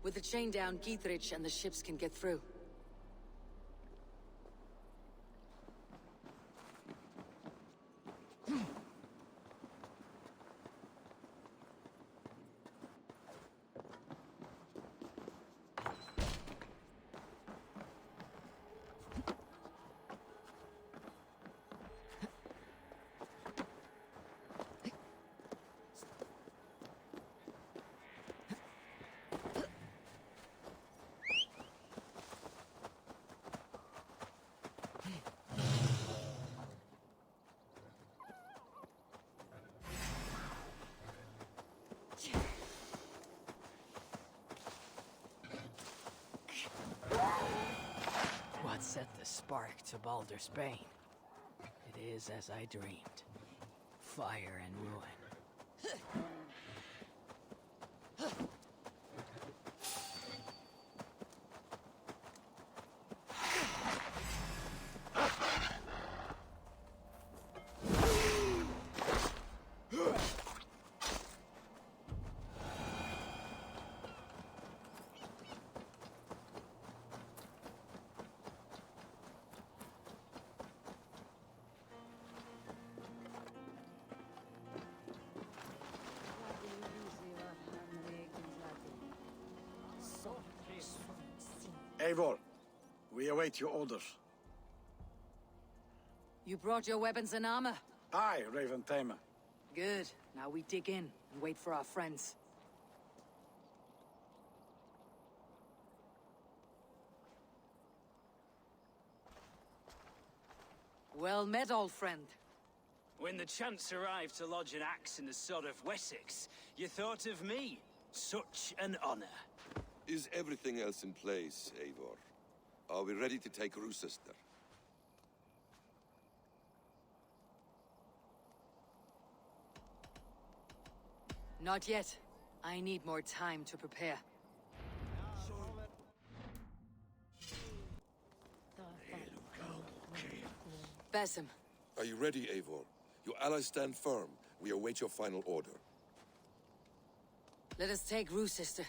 With the chain down, Gietrich and the ships can get through. What set the spark to Baldur's Bane? It is as I dreamed. Fire and ruin. Eivor, we await your orders. You brought your weapons and armor? Aye, Raven Tamer. Good. Now we dig in and wait for our friends. Well met, old friend. When the chance arrived to lodge an axe in the sod of Wessex, you thought of me. Such an honor. Is everything else in place, Eivor? Are we ready to take Rochester? Not yet. I need more time to prepare. Basim. Are you ready, Eivor? Your allies stand firm. We await your final order. Let us take Rochester.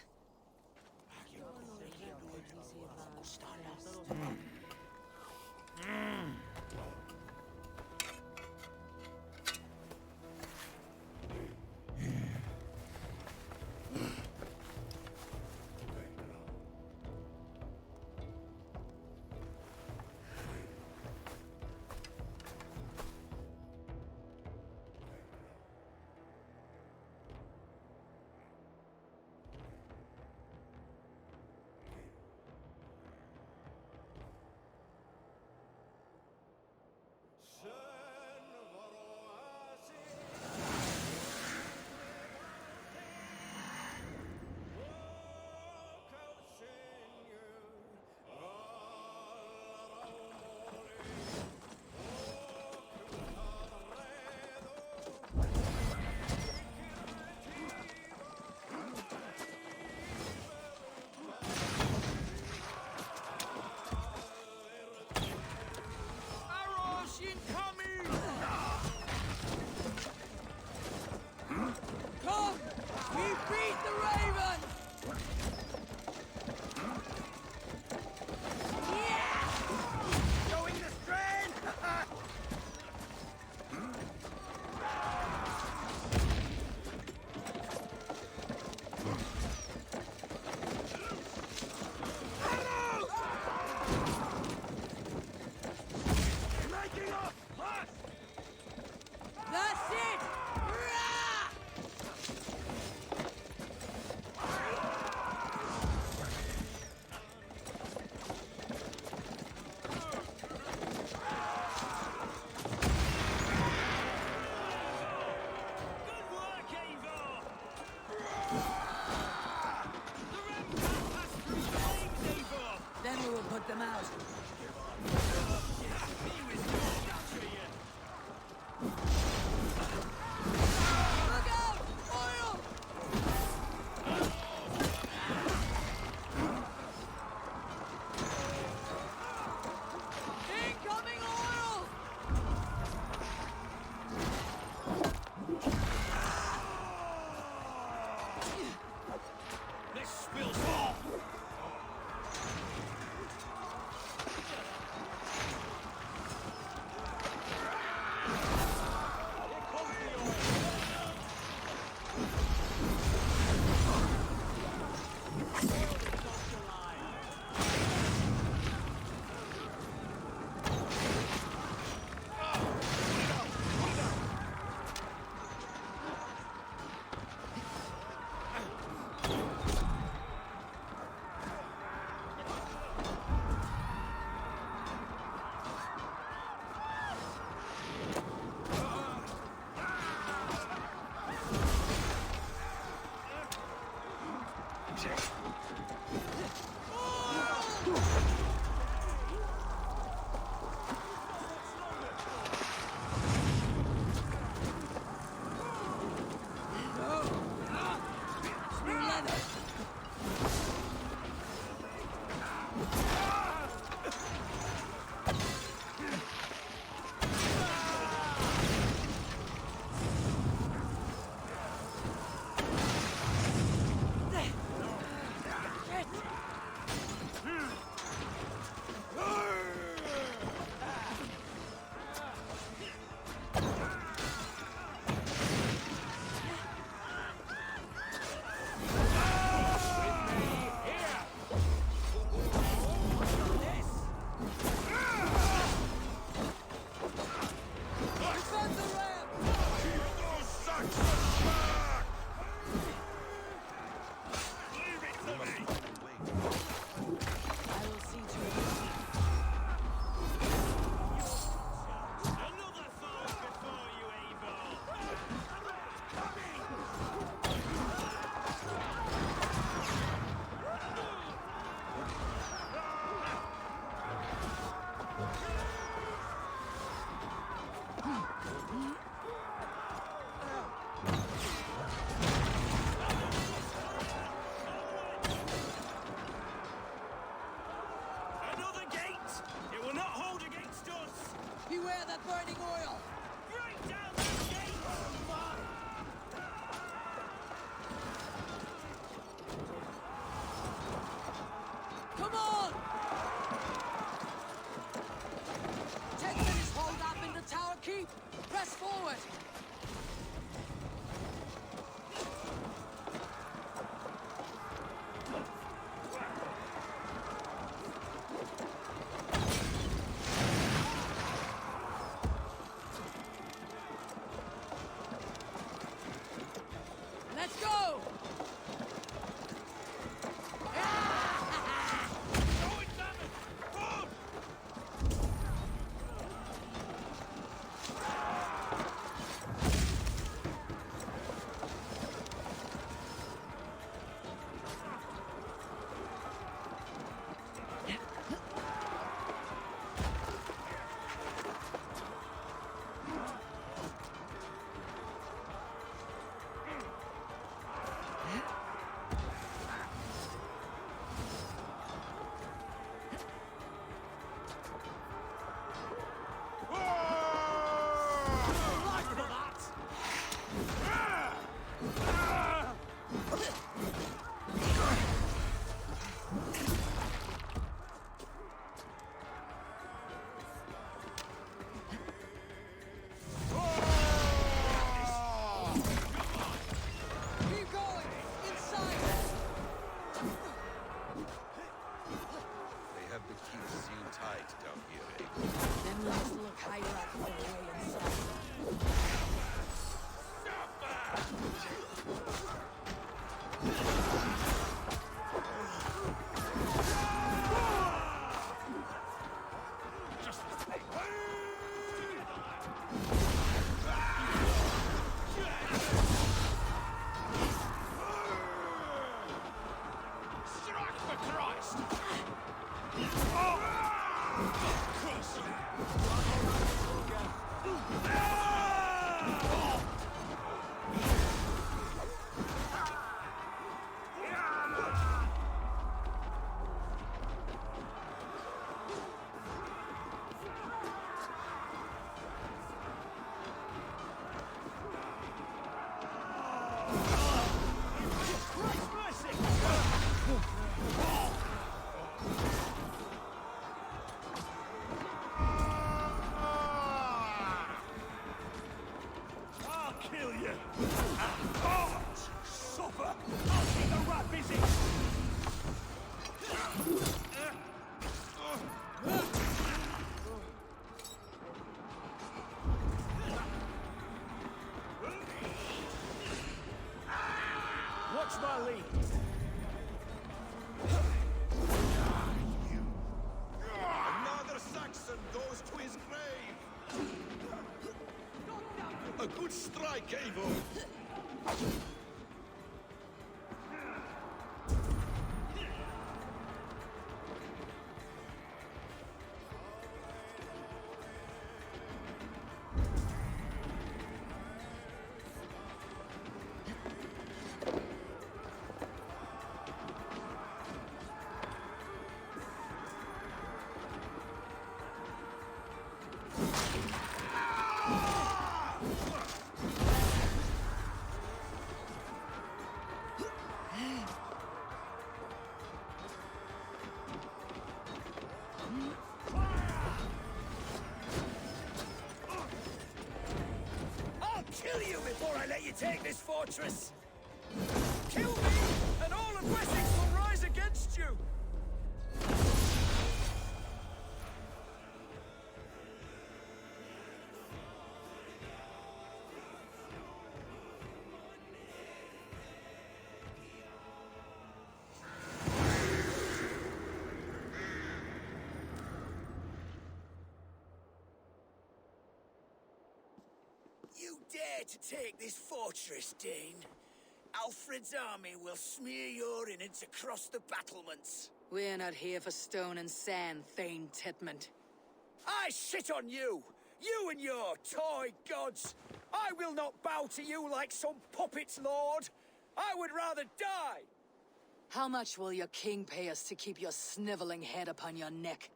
Press forward! Let's go! Watch my lead. Another Saxon goes to his grave. A good strike, Eivor. Kill you before I let you take this fortress! Kill me, and all of Wessex will rise against you! You dare to take this fortress, Dane? Alfred's army will smear your innards across the battlements. We're not here for stone and sand, Thane Titmund. I shit on you! You and your toy gods! I will not bow to you like some puppet's lord! I would rather die! How much will your king pay us to keep your sniveling head upon your neck?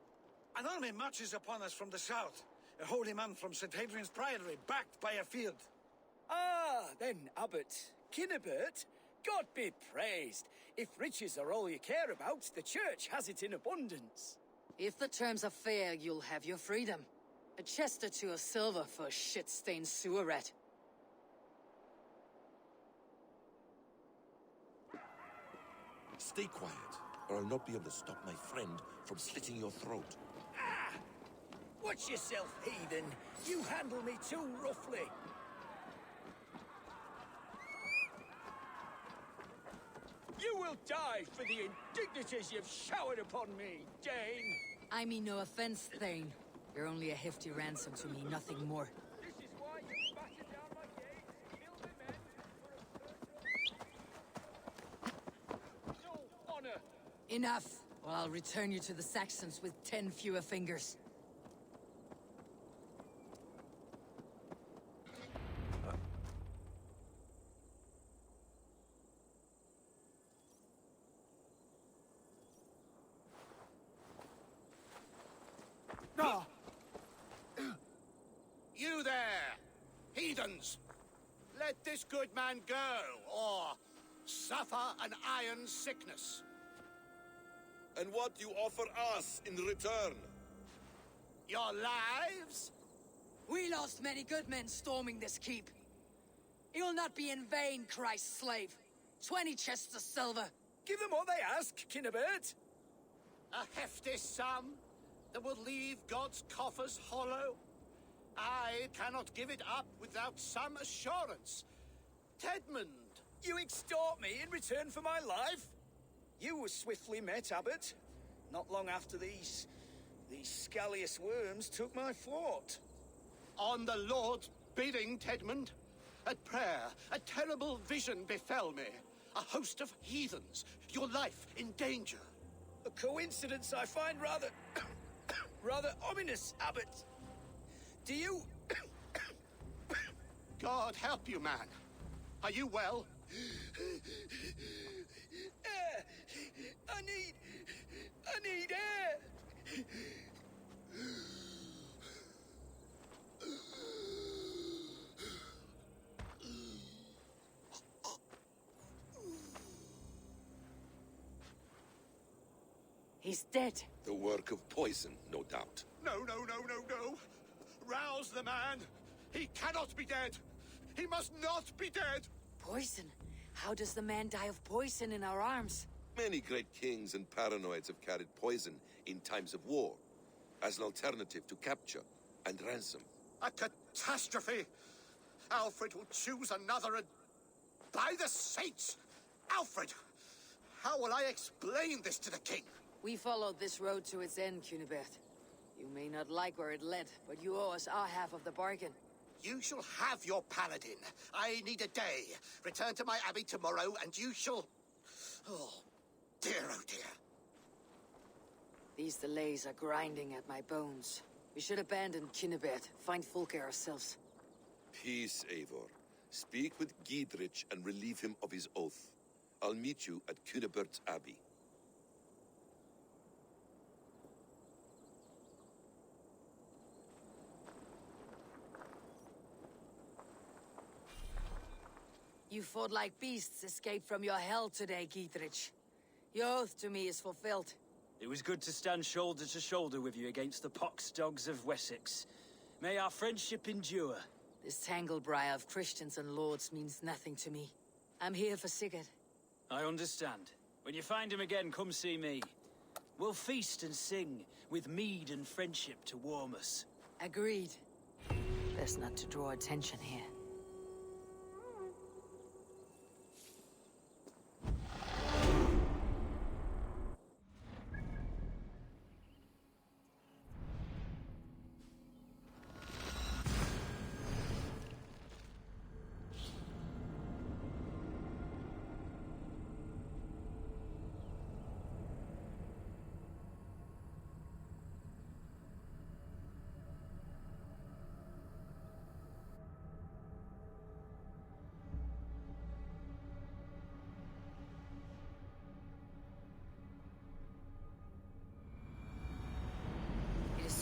An army marches upon us from the south. A holy man from St. Hadrian's Priory, backed by a field. Ah, then, Abbot. Kinnebert, God be praised. If riches are all you care about, the church has it in abundance. If the terms are fair, you'll have your freedom. A chest or two of silver for a shit-stained sewer rat. Stay quiet, or I'll not be able to stop my friend from slitting your throat. Ah! Watch yourself, heathen. You handle me too roughly. You will die for the indignities you've showered upon me, Dane. I mean no offense, Thane. You're only a hefty ransom to me, nothing more. This is why you battered down my gates, killed the men for no honor. Enough, or I'll return you to the Saxons with 10 fewer fingers. You there, heathens! Let this good man go, or suffer an iron sickness. And what you offer us in return? Your lives? We lost many good men storming this keep. It will not be in vain, Christ's slave. 20 chests of silver. Give them what they ask, Kinnebert. A hefty sum that will leave God's coffers hollow? I cannot give it up without some assurance. Tedmund! You extort me in return for my life? You were swiftly met, Abbot. Not long after these scallious worms took my fort. On the Lord's bidding, Tedmund. At prayer, a terrible vision befell me. A host of heathens, your life in danger. A coincidence I find rather... rather ominous, Abbot. Do you... God help you, man. Are you well? Air! I need air! He's dead. The work of poison, no doubt. No. Rouse the man. He cannot be dead. He must not be dead. Poison? How does the man die of poison in our arms? Many great kings and paranoids have carried poison in times of war, as an alternative to capture and ransom. A catastrophe. Alfred will choose another and... By the saints! Alfred! How will I explain this to the king? We followed this road to its end, Cunibert. You may not like where it led, but you owe us our half of the bargain. You shall have your paladin. I need a day. Return to my abbey tomorrow, and you shall... Oh, dear, oh dear. These delays are grinding at my bones. We should abandon Cunibert, find Fulke ourselves. Peace, Eivor. Speak with Giedrich and relieve him of his oath. I'll meet you at Cunibert's abbey. You fought like beasts escaped from your hell today, Giedrich. Your oath to me is fulfilled. It was good to stand shoulder to shoulder with you against the pox dogs of Wessex. May our friendship endure. This tangle-briar of Christians and lords means nothing to me. I'm here for Sigurd. I understand. When you find him again, come see me. We'll feast and sing, with mead and friendship to warm us. Agreed. Best not to draw attention here.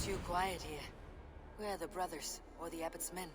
Too quiet here. Where are the brothers, or the abbot's men?